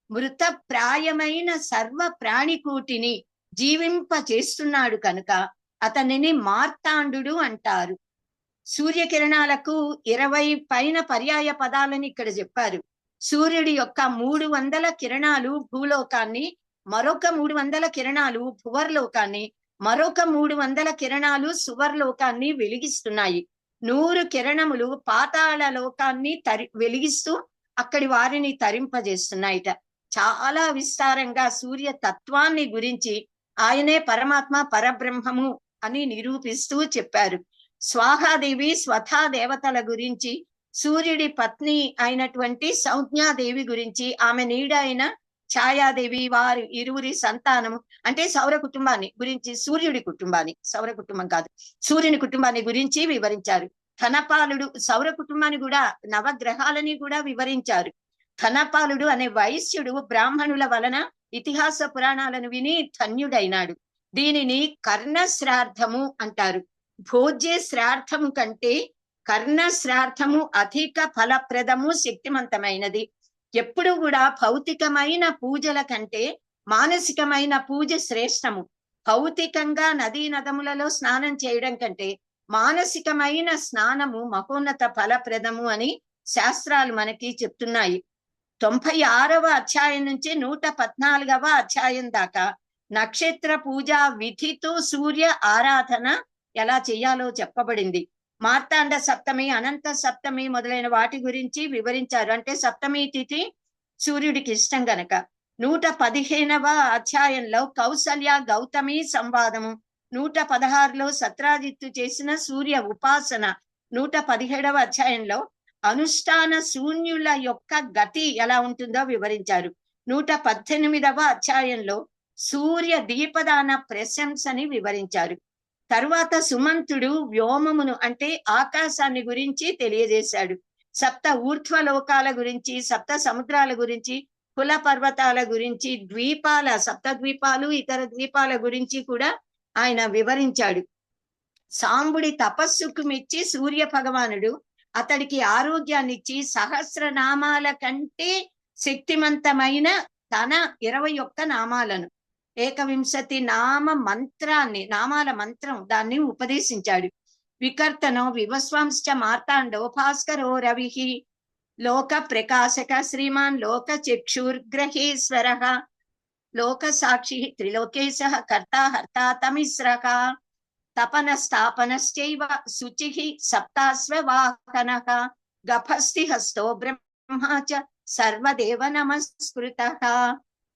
మృతప్రాయమైన సర్వ ప్రాణికోటిని జీవింప చేస్తున్నాడు కనుక అతనిని మార్తాండు అంటారు. సూర్యకిరణాలకు 20 పైన పర్యాయ పదాలని ఇక్కడ చెప్పారు. సూర్యుడి యొక్క 300 కిరణాలు భూలోకాన్ని, మరొక 300 కిరణాలు భువర్లోకాన్ని, మరొక 300 కిరణాలు సువర్లోకాన్ని వెలిగిస్తున్నాయి. 100 కిరణములు పాతాళ లోకాన్ని వెలిగిస్తూ అక్కడి వారిని తరింపజేస్తున్నాయిట. చాలా విస్తారంగా సూర్య తత్వాన్ని గురించి ఆయనే పరమాత్మ పరబ్రహ్మము అని నిరూపిస్తూ చెప్పారు. స్వాహాదేవి స్వథా దేవతల గురించి, సూర్యుడి పత్ని అయినటువంటి సౌజ్ఞాదేవి గురించి, ఆమె నీడ అయిన ఛాయాదేవి, వారి ఇరువురి సంతానము అంటే సౌర కుటుంబాన్ని గురించి, సూర్యుడి కుటుంబాన్ని, సౌర కుటుంబం కాదు సూర్యుని కుటుంబాన్ని గురించి వివరించారు. ధనపాలుడు సౌర కుటుంబాన్ని కూడా, నవగ్రహాలని కూడా వివరించారు. ధనపాలుడు అనే వైశ్యుడు బ్రాహ్మణుల వలన ఇతిహాస పురాణాలను విని ధన్యుడైనాడు. దీనిని కర్ణ శ్రాద్ధము అంటారు. భోజ్య శ్రాద్ధము కంటే కర్ణ శ్రాద్ధము అధిక ఫలప్రదము, శక్తివంతమైనది. ఎప్పుడు కూడా భౌతికమైన పూజల కంటే మానసికమైన పూజ శ్రేష్టము. భౌతికంగా నదీ నదములలో స్నానం చేయడం కంటే మానసికమైన స్నానము మహోన్నత ఫలప్రదము అని శాస్త్రాలు మనకి చెప్తున్నాయి. 96వ అధ్యాయం నుంచి 114వ అధ్యాయం దాకా నక్షత్ర పూజ విధితో సూర్య ఆరాధన ఎలా చేయాలో చెప్పబడింది. మార్తాండ సప్తమి, అనంత సప్తమి మొదలైన వాటి గురించి వివరించారు. అంటే సప్తమి తిథి సూర్యుడికి ఇష్టం గనక. 115వ అధ్యాయంలో కౌసల్య గౌతమి సంవాదము, 116లో సత్రాజిత్తు చేసిన సూర్య ఉపాసన, 117వ అధ్యాయంలో అనుష్ఠాన శూన్యుల యొక్క గతి ఎలా ఉంటుందో వివరించారు. 118వ అధ్యాయంలో సూర్య దీపదాన ప్రశంసని వివరించారు. తరువాత సుమంతుడు వ్యోమమును అంటే ఆకాశాన్ని గురించి తెలియజేశాడు. సప్త ఊర్ధ్వలోకాల గురించి, సప్త సముద్రాల గురించి, కుల పర్వతాల గురించి, ద్వీపాల, సప్త ద్వీపాలు, ఇతర ద్వీపాల గురించి కూడా ఆయన వివరించాడు. సాంబుడి తపస్సుకు మెచ్చి సూర్య భగవానుడు అతడికి ఆరోగ్యాన్నిచ్చి సహస్రనామాల కంటే శక్తివంతమైన తన 21 నామాలను, ఏకవింశతి నామాల మంత్రం దాన్ని ఉపదేశించాడు. వికర్తనో వివస్వాంశ్చ మార్తాండో భాస్కరో రవిః లోక ప్రకాశక శ్రీమాన్ లోక చక్షుర్గ్రహేశ్వర లోక సాక్షి త్రిలోకేశ కర్త హర్త తమిశ్రక తపన స్థాపనశ్చైవ శుచిః సప్తాశ్వవాహనః గభస్తి హస్తో బ్రహ్మ చ సర్వదేవ నమస్కృతః.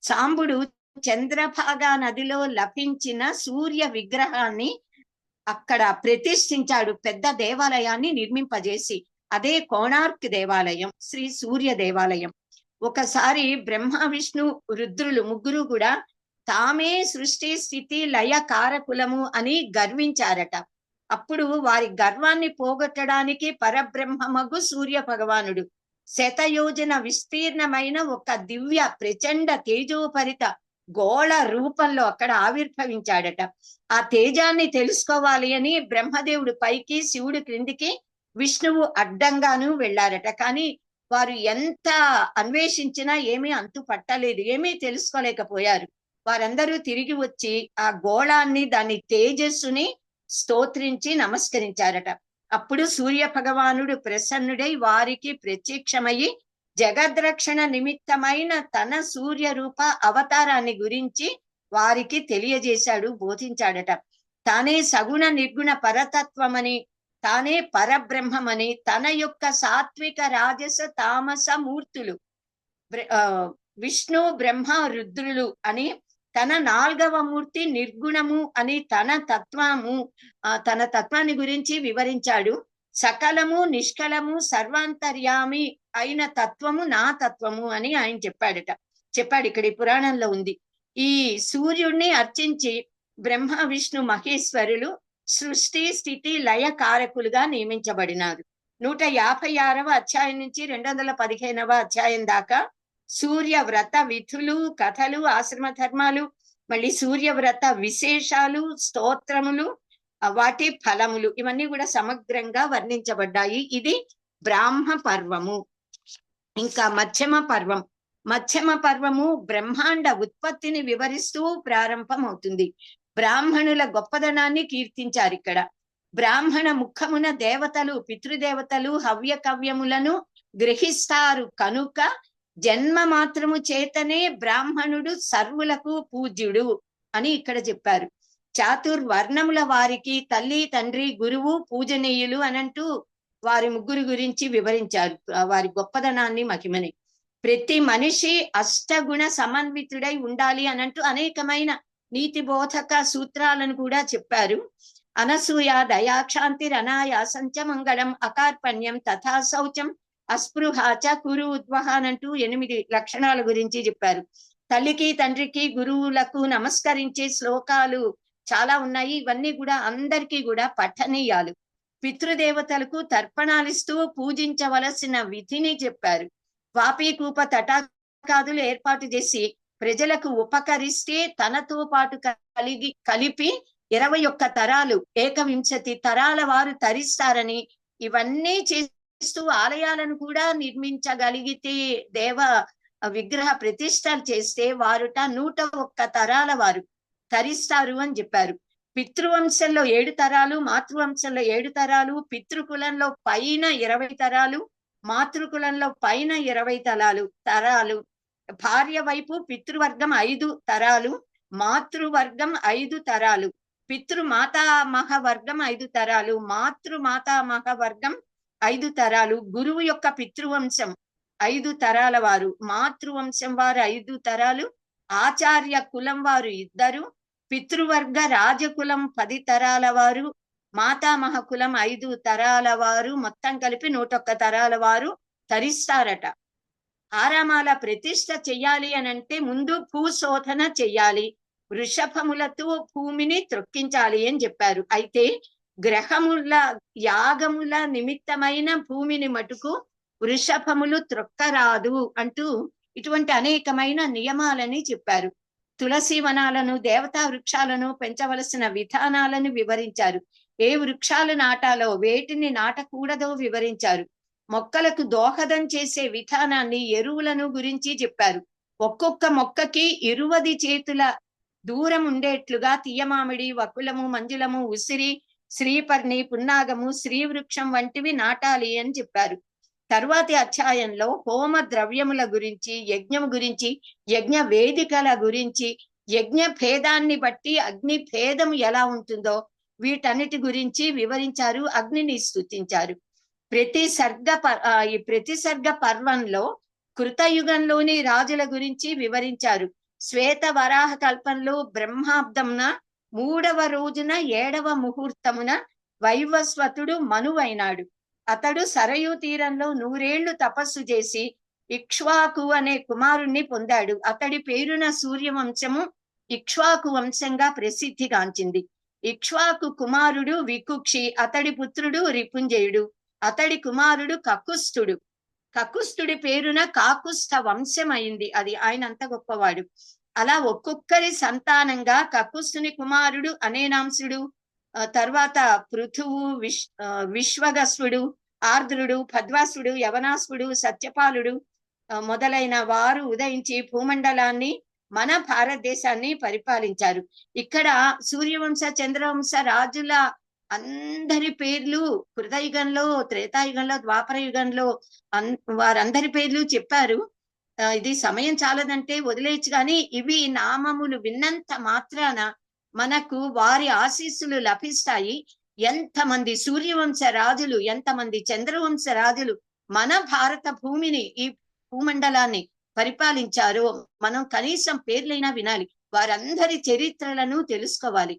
సాంబుడు చంద్రభాగా నదిలో లభించిన సూర్య విగ్రహాన్ని అక్కడ ప్రతిష్ఠించాడు, పెద్ద దేవాలయాన్ని నిర్మింపజేసి. అదే కోణార్క్ దేవాలయం, శ్రీ సూర్య దేవాలయం. ఒకసారి బ్రహ్మ విష్ణు రుద్రులు ముగ్గురు కూడా తామే సృష్టి స్థితి లయ కారకులము అని గర్వించారట. అప్పుడు వారి గర్వాన్ని పోగొట్టడానికి పరబ్రహ్మమగు సూర్య భగవానుడు శతయోజన విస్తీర్ణమైన ఒక దివ్య ప్రచండ తేజోపరిత గోళ రూపంలో అక్కడ ఆవిర్భవించాడట. ఆ తేజాన్ని తెలుసుకోవాలి అని బ్రహ్మదేవుడు పైకి, శివుడు క్రిందికి, విష్ణువు అడ్డంగాను వెళ్ళారట. కానీ వారు ఎంత అన్వేషించినా ఏమీ అంతు పట్టలేదు, ఏమీ తెలుసుకోలేకపోయారు. వారందరూ తిరిగి వచ్చి ఆ గోళాన్ని, దాని తేజస్సుని స్తోత్రించి నమస్కరించారట. అప్పుడు సూర్య భగవానుడు ప్రసన్నుడై వారికి ప్రత్యక్షమయ్యి జగద్రక్షణ నిమిత్తమైన తన సూర్య రూప అవతారాన్ని గురించి వారికి తెలియజేశాడు, బోధించాడట. తానే సగుణ నిర్గుణ పరతత్వమని, తానే పరబ్రహ్మమని, తన యొక్క సాత్విక రాజస తామస మూర్తులు విష్ణు బ్రహ్మ రుద్రులు అని, తన 4వ మూర్తి నిర్గుణము అని తన తత్వాన్ని గురించి వివరించాడు. సకలము నిష్కలము సర్వాంతర్యామి అయిన తత్వము నా తత్వము అని ఆయన చెప్పాడు. ఇక్కడ ఈ పురాణంలో ఉంది. ఈ సూర్యుడిని అర్చించి బ్రహ్మ విష్ణు మహేశ్వరులు సృష్టి స్థితి లయ కారకులుగా నియమించబడినారు. 156వ అధ్యాయం నుంచి 215వ అధ్యాయం దాకా సూర్య వ్రత విధులు, కథలు, ఆశ్రమ ధర్మాలు, మళ్ళీ సూర్యవ్రత విశేషాలు, స్తోత్రములు, వాటి ఫలములు, ఇవన్నీ కూడా సమగ్రంగా వర్ణించబడ్డాయి. ఇది బ్రాహ్మ పర్వము. ఇంకా మధ్యమ పర్వము బ్రహ్మాండ ఉత్పత్తిని వివరిస్తూ ప్రారంభమవుతుంది. బ్రాహ్మణుల గొప్పదనాన్ని కీర్తించారు ఇక్కడ. బ్రాహ్మణ ముఖమున దేవతలు, పితృదేవతలు హవ్య కవ్యములను గ్రహిస్తారు కనుక జన్మ మాత్రము చేతనే బ్రాహ్మణుడు సర్వులకు పూజ్యుడు అని ఇక్కడ చెప్పారు. చాతుర్వర్ణముల వారికి తల్లి, తండ్రి, గురువు పూజనీయులు అనంటూ వారి ముగ్గురు గురించి వివరించారు, వారి గొప్పదనాన్ని, మహిమని. ప్రతి మనిషి అష్టగుణ సమన్వితుడై ఉండాలి అనంటూ అనేకమైన నీతి బోధక సూత్రాలను కూడా చెప్పారు. అనసూయ దయాక్షాంతి అనాయాసంచ మంగళం అకార్పణ్యం తథా శౌచం అస్పృహాచ కురు ఉద్వహ అనంటూ 8 లక్షణాల గురించి చెప్పారు. తల్లికి, తండ్రికి, గురువులకు నమస్కరించే శ్లోకాలు చాలా ఉన్నాయి. ఇవన్నీ కూడా అందరికీ కూడా పఠనీయాలు. పితృదేవతలకు తర్పణాలిస్తూ పూజించవలసిన విధిని చెప్పారు. వాపీకూప తటాకాదులు ఏర్పాటు చేసి ప్రజలకు ఉపకరిస్తే తనతో పాటు కలిపి 21 తరాలు, ఏకవింశతి తరాల వారు తరిస్తారని, ఇవన్నీ చేస్తూ ఆలయాలను కూడా నిర్మించగలిగితే, దేవ విగ్రహ ప్రతిష్టలు చేస్తే వారుట 101 తరాల వారు తరిస్తారు అని చెప్పారు. పితృవంశంలో 7 తరాలు, మాతృవంశంలో 7 తరాలు, పితృకులంలో పైన 20 తరాలు, మాతృకులంలో పైన 20 తరాలు. భార్య వైపు పితృవర్గం 5 తరాలు, మాతృవర్గం 5 తరాలు. పితృ మాతామహ వర్గం 5 తరాలు, మాతృ మాతామహ వర్గం 5 తరాలు, గురువు యొక్క పితృవంశం 5 తరాల వారు, మాతృవంశం వారు 5 తరాలు, ఆచార్య కులం వారు 2, పితృవర్గ రాజకులం 10 తరాల వారు, మాతామహ కులం 5 తరాల వారు, మొత్తం కలిపి 101 తరాల వారు తరిస్తారట. ఆరామాల ప్రతిష్ఠ చెయ్యాలి అని అంటే ముందు భూశోధన చెయ్యాలి, వృషభములతో భూమిని త్రొక్కించాలి అని చెప్పారు. అయితే గ్రహముల యాగముల నిమిత్తమైన భూమిని మటుకు వృషభములు త్రొక్కరాదు అంటూ ఇటువంటి అనేకమైన నియమాలని చెప్పారు. తులసి వనాలను, దేవతా వృక్షాలను పెంచవలసిన విధానాలను వివరించారు. ఏ వృక్షాలు నాటాలో, వేటిని నాటకూడదో వివరించారు. మొక్కలకు దోహదం చేసే విధానాన్ని, ఎరువులను గురించి చెప్పారు. ఒక్కొక్క మొక్కకి 20 చేతుల దూరం ఉండేట్లుగా తీయమామిడి, వకులము, మంజులము, ఉసిరి, శ్రీపర్ణి, పున్నాగము, శ్రీవృక్షం వంటివి నాటాలి అని చెప్పారు. తరువాతి అధ్యాయంలో హోమ ద్రవ్యముల గురించి, యజ్ఞము గురించి, యజ్ఞ వేదికల గురించి, యజ్ఞ భేదాన్ని బట్టి అగ్ని భేదం ఎలా ఉంటుందో వీటన్నిటి గురించి వివరించారు, అగ్నిని స్తుతించారు. ఈ ప్రతిసర్గ పర్వంలో కృతయుగంలోని రాజుల గురించి వివరించారు. శ్వేత వరాహ కల్పంలో బ్రహ్మాబ్దంన 3వ రోజున 7వ ముహూర్తమున వైవస్వతుడు మనువైనాడు. అతడు సరయూ తీరంలో 100 ఏళ్లు తపస్సు చేసి ఇక్ష్వాకు అనే కుమారుణ్ణి పొందాడు. అతడి పేరున సూర్యవంశము ఇక్ష్వాకు వంశంగా ప్రసిద్ధిగాంచింది. ఇక్ష్వాకు కుమారుడు వికుక్షి, అతడి పుత్రుడు రిపుంజయుడు, అతడి కుమారుడు కకుస్థుడు. కకుస్థుడి పేరున కాకుస్థ వంశం అయింది. అది ఆయన అంత గొప్పవాడు. అలా ఒక్కొక్కరి సంతానంగా కకుస్థుని కుమారుడు అనేనాంశుడు, తర్వాత పృథువు, విశ్వగస్వుడు, ఆర్ద్రుడు, పద్వాసుడు, యవనాసుడు, సత్యపాలుడు మొదలైన వారు ఉదయించి భూమండలాన్ని, మన భారతదేశాన్ని పరిపాలించారు. ఇక్కడ సూర్యవంశ, చంద్రవంశ రాజుల అందరి పేర్లు కృతయుగంలో, త్రేతాయుగంలో, ద్వాపర యుగంలో వారందరి పేర్లు చెప్పారు. ఇది సమయం చాలదంటే వదిలేయచ్చు, కానీ ఇవి నామములు విన్నంత మాత్రాన మనకు వారి ఆశీస్సులు లభిస్తాయి. ఎంతమంది సూర్యవంశ రాజులు, ఎంతమంది చంద్రవంశ రాజులు మన భారత భూమిని, ఈ భూమండలాన్ని పరిపాలించారో మనం కనీసం పేర్లైనా వినాలి, వారందరి చరిత్రలను తెలుసుకోవాలి.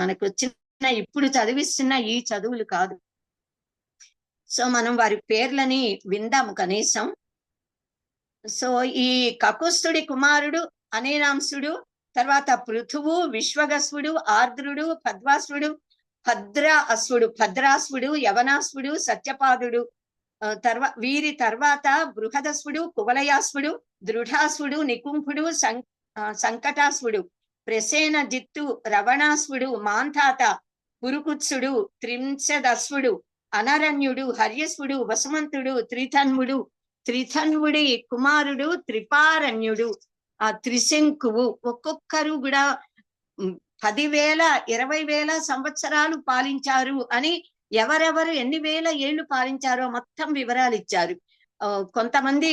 మనకు వచ్చిన ఇప్పుడు చదివిస్తున్న ఈ చదువులు కాదు. సో మనం వారి పేర్లని విందాము కనీసం. సో ఈ కకుస్థుడి కుమారుడు అనేనాంశుడు, తర్వాత పృథువు, విశ్వగస్వుడు, ఆర్ద్రుడు, పద్వాసుడు, భద్రాసుడు, యవనాసుడు, సత్యపాదుడు, వీరి తర్వాత బృహదస్వుడు, కువలయాసుడు, దృఢాసుడు, నికుంభుడు, సంకటాసుడు, ప్రసేనజిత్తు, రవణాసుడు, మాంధాత, పురుకుత్సుడు, త్రింశదస్వుడు, అనరణ్యుడు, హర్యస్వుడు, వసుమంతుడు, త్రిధన్వుడి కుమారుడు త్రిపారణ్యుడు, ఆ త్రిశంకువు. ఒక్కొక్కరు కూడా 10,000 20,000 సంవత్సరాలు పాలించారు అని, ఎవరెవరు ఎన్ని వేల ఏళ్లు పాలించారో మొత్తం వివరాలు ఇచ్చారు. కొంతమంది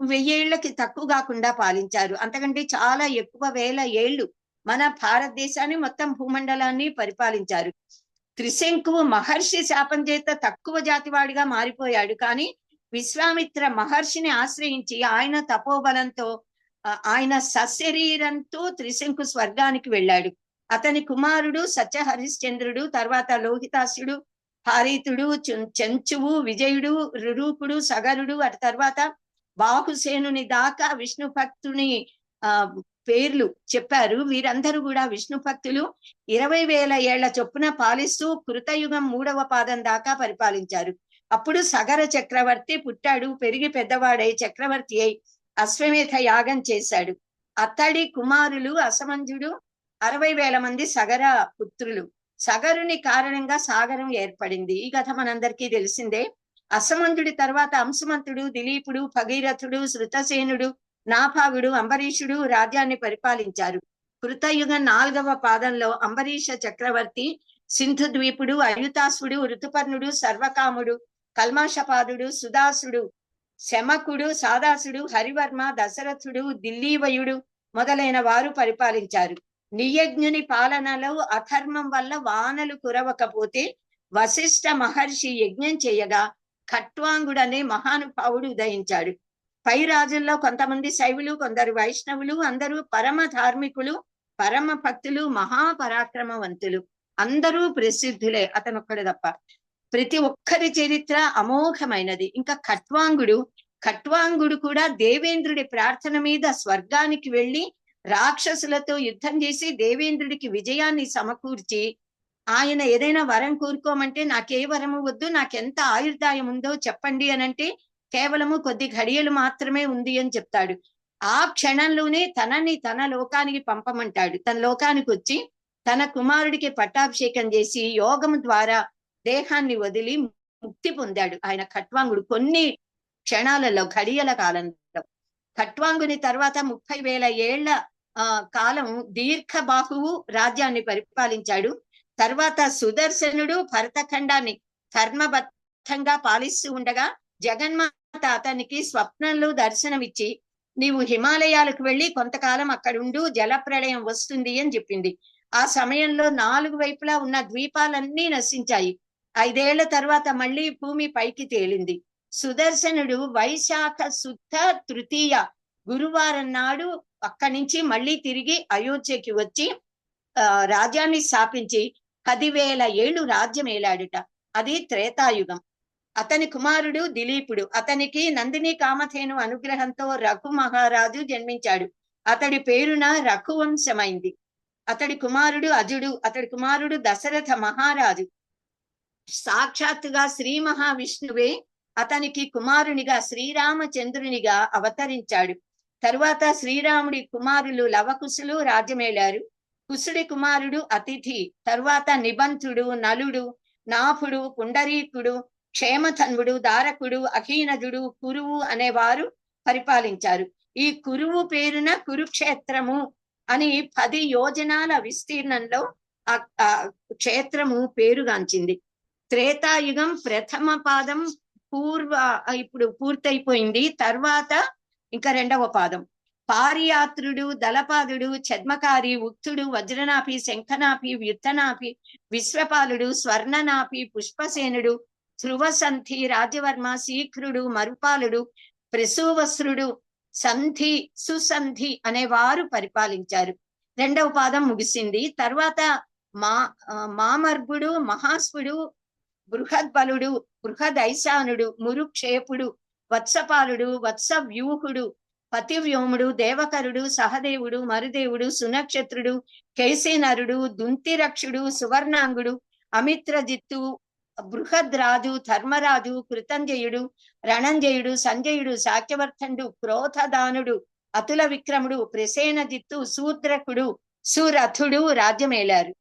1000 ఏళ్లకి తక్కువ కాకుండా పాలించారు, అంతకంటే చాలా ఎక్కువ వేల ఏళ్లు మన భారతదేశాన్ని, మొత్తం భూమండలాన్ని పరిపాలించారు. త్రిశంకువు మహర్షి శాపం చేత తక్కువ జాతివాడిగా మారిపోయాడు. కానీ విశ్వామిత్ర మహర్షిని ఆశ్రయించి ఆయన తపోబలంతో, ఆయన సశరీరంతో త్రిశంకు స్వర్గానికి వెళ్ళాడు. అతని కుమారుడు సత్యహరిశ్చంద్రుడు, తర్వాత లోహితాసుడు, హారీతుడు, చెంచువు, విజయుడు, రురూపుడు, సగరుడు, అటు తర్వాత బాహుసేనుని దాకా విష్ణు భక్తుని పేర్లు చెప్పారు. వీరందరూ కూడా విష్ణు భక్తులు. 20,000 ఏళ్ల చొప్పున పాలిస్తూ కృతయుగం 3వ పాదం దాకా పరిపాలించారు. అప్పుడు సగర చక్రవర్తి పుట్టాడు. పెరిగి పెద్దవాడై చక్రవర్తి అయి అశ్వమేధ యాగం చేశాడు. అతడి కుమారులు అసమంజుడు, 60,000 మంది సగర పుత్రులు. సగరుని కారణంగా సాగరం ఏర్పడింది. ఈ కథ మనందరికీ తెలిసిందే. అసమంజుడి తర్వాత అంశుమంతుడు, దిలీపుడు, భగీరథుడు, శృతసేనుడు, నాభాగుడు, అంబరీషుడు రాజ్యాన్ని పరిపాలించారు. కృతయుగం 4వ పాదంలో అంబరీష చక్రవర్తి, సింధు ద్వీపుడు, అయుతాసుడు, ఋతుపర్ణుడు, సర్వకాముడు, కల్మాషపాదుడు, సుదాసుడు, శమకుడు, సాదాసుడు, హరివర్మ, దశరథుడు, దిల్లీవయుడు మొదలైన వారు పరిపాలించారు. నియజ్ఞుని పాలనలో అధర్మం వల్ల వానలు కురవకపోతే వశిష్ఠ మహర్షి యజ్ఞం చేయగా ఖట్వాంగుడనే మహానుభావుడు ఉదయించాడు. పై రాజుల్లో కొంతమంది శైవులు, కొందరు వైష్ణవులు, అందరూ పరమ ధార్మికులు, పరమ భక్తులు, మహాపరాక్రమవంతులు, అందరూ ప్రసిద్ధులే, అతనొక్కడు తప్ప. ప్రతి ఒక్కరి చరిత్ర అమోఘమైనది. ఇంకా ఖట్వాంగుడు కూడా దేవేంద్రుడి ప్రార్థన మీద స్వర్గానికి వెళ్ళి రాక్షసులతో యుద్ధం చేసి దేవేంద్రుడికి విజయాన్ని సమకూర్చి, ఆయన ఏదైనా వరం కోరుకోమంటే నాకే వరము వద్దు, నాకెంత ఆయుర్దాయం ఉందో చెప్పండి అనంటే కేవలము కొద్ది ఘడియలు మాత్రమే ఉంది అని చెప్తాడు. ఆ క్షణంలోనే తన లోకానికి పంపమంటాడు. తన లోకానికి వచ్చి తన కుమారుడికి పట్టాభిషేకం చేసి యోగం ద్వారా దేహాన్ని వదిలి ముక్తి పొందాడు ఆయన ఖట్వాంగుడు కొన్ని క్షణాలలో, ఘడియల కాలంలో. ఖట్వాంగుని తర్వాత 30,000 ఏళ్ల కాలం దీర్ఘబాహువు రాజ్యాన్ని పరిపాలించాడు. తర్వాత సుదర్శనుడు భరతఖండాన్ని ధర్మబద్ధంగా పాలిస్తూ ఉండగా జగన్మాత అతనికి స్వప్నంలో దర్శనమిచ్చి నీవు హిమాలయాలకు వెళ్ళి కొంతకాలం అక్కడుండు, జల ప్రళయం వస్తుంది అని చెప్పింది. ఆ సమయంలో 4 వైపులా ఉన్న ద్వీపాలన్నీ నశించాయి. 5 ఏళ్ల తర్వాత మళ్ళీ భూమి పైకి తేలింది. సుదర్శనుడు వైశాఖ శుద్ధ తృతీయ గురువారం నాడు అక్కడి నుంచి మళ్ళీ తిరిగి అయోధ్యకి వచ్చి రాజ్యాన్ని స్థాపించి 10,000 ఏళ్ళు రాజ్యం ఏలాడుట. అది త్రేతాయుగం. అతని కుమారుడు దిలీపుడు. అతనికి నందిని కామధేను అనుగ్రహంతో రఘు మహారాజు జన్మించాడు. అతడి పేరున రఘువంశమైంది. అతడి కుమారుడు అజుడు. అతడి కుమారుడు దశరథ మహారాజు. సాక్షాత్తుగా శ్రీ మహావిష్ణువే అతనికి కుమారునిగా శ్రీరామచంద్రునిగా అవతరించాడు. తరువాత శ్రీరాముడి కుమారులు లవకుశులు రాజ్యమేలారు. కుశుడి కుమారుడు అతిథి, తరువాత నిబంధుడు, నలుడు, నాభుడు, పుండరీకుడు, క్షేమధన్వుడు, దారకుడు, అహీనజుడు, కురువు అనేవారు పరిపాలించారు. ఈ కురువు పేరున కురుక్షేత్రము అని 10 యోజనాల విస్తీర్ణంలో ఆ క్షేత్రము పేరుగాంచింది. త్రేతాయుగం ప్రథమ పాదం ఇప్పుడు పూర్తయిపోయింది. తర్వాత ఇంకా 2వ పాదం. పారియాత్రుడు, దళపాదుడు, ఛద్మకారి, ఉక్తుడు, వజ్రనాభి, శంఖనాభి, వ్యుత్తనాభి, విశ్వపాలుడు, స్వర్ణనాభి, పుష్పసేనుడు, ధ్రువసంధి, రాజవర్మ, శీఘ్రుడు, మరుపాలుడు, ప్రసూవస్రుడు, సంధి, సుసంధి అనేవారు పరిపాలించారు. 2వ పాదం ముగిసింది. తర్వాత మామర్భుడు, మహాస్వుడు, బృహద్బలుడు, బృహదైశానుడు, మురుక్షేపుడు, వత్సపాలుడు, వత్సవ్యూహుడు, పతివ్యోముడు, దేవకరుడు, సహదేవుడు, మరుదేవుడు, సునక్షత్రుడు, కేశీనరుడు, దుంతిరక్షుడు, సువర్ణాంగుడు, అమిత్రజిత్తు, బృహద్రాజు, ధర్మరాజు, కృతంజయుడు, రణంజయుడు, సంజయుడు, శాక్యవర్ధనుడు, క్రోధదానుడు, అతుల విక్రముడు, ప్రసేనజిత్తు, శూద్రకుడు, సురథుడు రాజ్యమేలారు.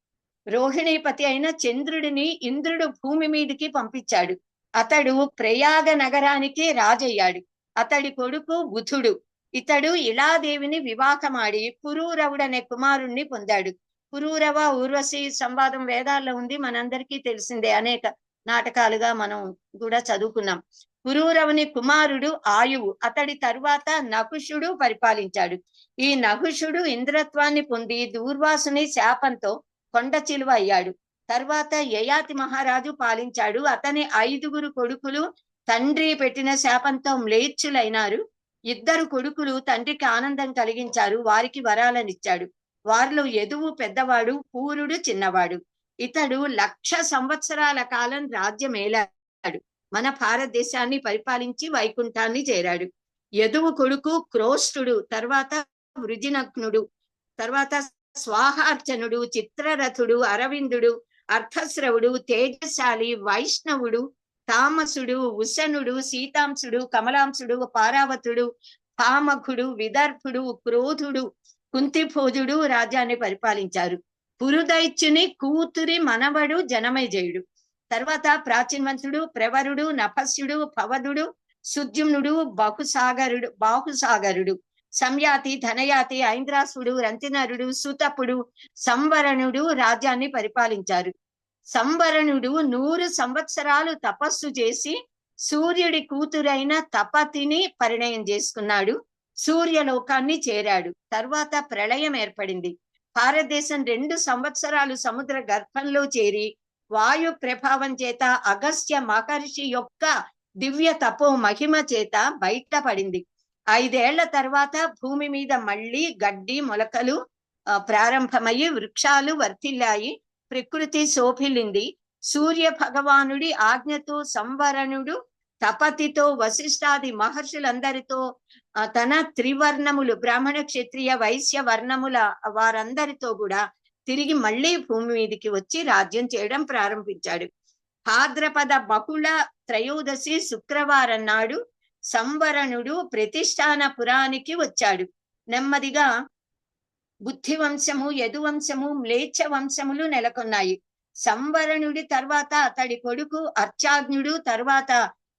రోహిణీపతి అయిన చంద్రుడిని ఇంద్రుడు భూమి మీదికి పంపించాడు. అతడు ప్రయాగ నగరానికి రాజయ్యాడు. అతడి కొడుకు బుధుడు. ఇతడు ఇళాదేవిని వివాహమాడి పురూరవుడనే కుమారుణ్ణి పొందాడు. పురూరవ ఊర్వశి సంవాదం వేదాల్లో ఉంది, మనందరికీ తెలిసిందే. అనేక నాటకాలుగా మనం కూడా చదువుకున్నాం. పురూరవుని కుమారుడు ఆయువు. అతడి తరువాత నహుషుడు పరిపాలించాడు. ఈ నహుషుడు ఇంద్రత్వాన్ని పొంది దూర్వాసుని శాపంతో కొండ చిలువ అయ్యాడు. తర్వాత యయాతి మహారాజు పాలించాడు. అతని 5గురు కొడుకులు తండ్రి పెట్టిన శాపంతో మ్లేచ్చులైనారు. 2 కొడుకులు తండ్రికి ఆనందం కలిగించారు. వారికి వరాలనిచ్చాడు. వారిలో యదువు పెద్దవాడు, పూరుడు చిన్నవాడు. ఇతడు 1,00,000 సంవత్సరాల కాలం రాజ్యమేలాడు. మన భారతదేశాన్ని పరిపాలించి వైకుంఠాన్ని చేరాడు. యదువు కొడుకు క్రోష్టుడు, తర్వాత వృజినగ్నుడు, తర్వాత స్వాహార్చనుడు, చిత్రరథుడు, అరవిందుడు, అర్థశ్రవుడు, తేజశాలి, వైష్ణవుడు, తామసుడు, ఉశనుడు, సీతాంశుడు, కమలాంశుడు, పారావతుడు, పామకుడు, విదర్భుడు, క్రోధుడు, కుంతిభోజుడు రాజ్యాన్ని పరిపాలించారు. పురుదైత్యుని కూతురి మనవడు జనమేజయుడు. తర్వాత ప్రాచీన్వంతుడు, ప్రవరుడు, నభస్యుడు, భవదుడు, సుద్యుమ్నుడు, బాహుసాగరుడు, సంయాతి, ధనయాతి, ఐంద్రాసుడు, రంతినరుడు, సుతపుడు, సంవరణుడు రాజ్యాన్ని పరిపాలించారు. సంవరణుడు 100 సంవత్సరాలు తపస్సు చేసి సూర్యుడి కూతురైన తపతిని పరిణయం చేసుకున్నాడు. సూర్యలోకాన్ని చేరాడు. తర్వాత ప్రళయం ఏర్పడింది. భారతదేశం 2 సంవత్సరాలు సముద్ర గర్భంలో చేరి వాయు ప్రభావం చేత అగస్త్య మహర్షి యొక్క దివ్య తపో మహిమ చేత బయటపడింది. 5 ఏళ్ల తర్వాత భూమి మీద మళ్ళీ గడ్డి మొలకలు ప్రారంభమయ్యి వృక్షాలు వర్తిల్లాయి, ప్రకృతి శోభిల్లింది. సూర్య భగవానుడి ఆజ్ఞతో సంవరణుడు తపతితో వశిష్ఠాది మహర్షులందరితో తన త్రివర్ణములు బ్రాహ్మణ క్షత్రియ వైశ్య వర్ణముల వారందరితో కూడా తిరిగి మళ్ళీ భూమి మీదకి వచ్చి రాజ్యం చేయడం ప్రారంభించాడు. భాద్రపద బహుళ త్రయోదశి శుక్రవారం నాడు సంవరణుడు ప్రతిష్టానపురానికి వచ్చాడు. నెమ్మదిగా బుద్ధి వంశము, యదు వంశము, మ్లేచ్ఛ వంశములు నెలకొన్నాయి. సంవరణుడి తర్వాత అతడి కొడుకు అర్చాగ్నుడు, తర్వాత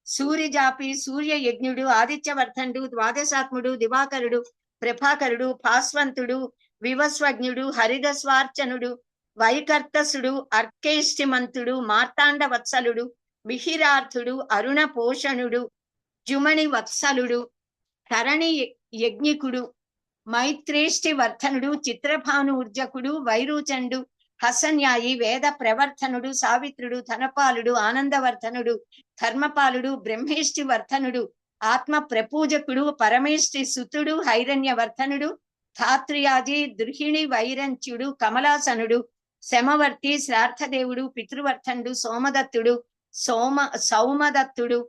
సూర్యజాపి, సూర్య యజ్ఞుడు, ఆదిత్యవర్ధనుడు, ద్వాదశాత్ముడు, దివాకరుడు, ప్రభాకరుడు, భాస్వంతుడు, వివస్వజ్ఞుడు, హరిదస్వార్చనుడు, వైకర్తసుడు, అర్కేష్టిమంతుడు, మార్తాండ వత్సలుడు, మిహిరార్థుడు, అరుణ పోషణుడు, జుమణి వత్సలుడు, తరణి యజ్ఞికుడు, మైత్రేష్టి వర్ధనుడు, చిత్రభాను ఉర్జకుడు, వైరూచండు, హసన్యాయి, వేద ప్రవర్ధనుడు, సావిత్రుడు, ధనపాలుడు, ఆనందవర్ధనుడు, ధర్మపాలుడు, బ్రహ్మేష్టి వర్ధనుడు, ఆత్మ ప్రపూజకుడు, పరమేష్టి సుతుడు, హైరణ్యవర్ధనుడు, ధాత్రియాజి, దృహిణి వైరంచుడు, కమలాసనుడు, శమవర్తి, శ్రార్థదేవుడు, పితృవర్ధనుడు, సోమదత్తుడు, సౌమదత్తుడు,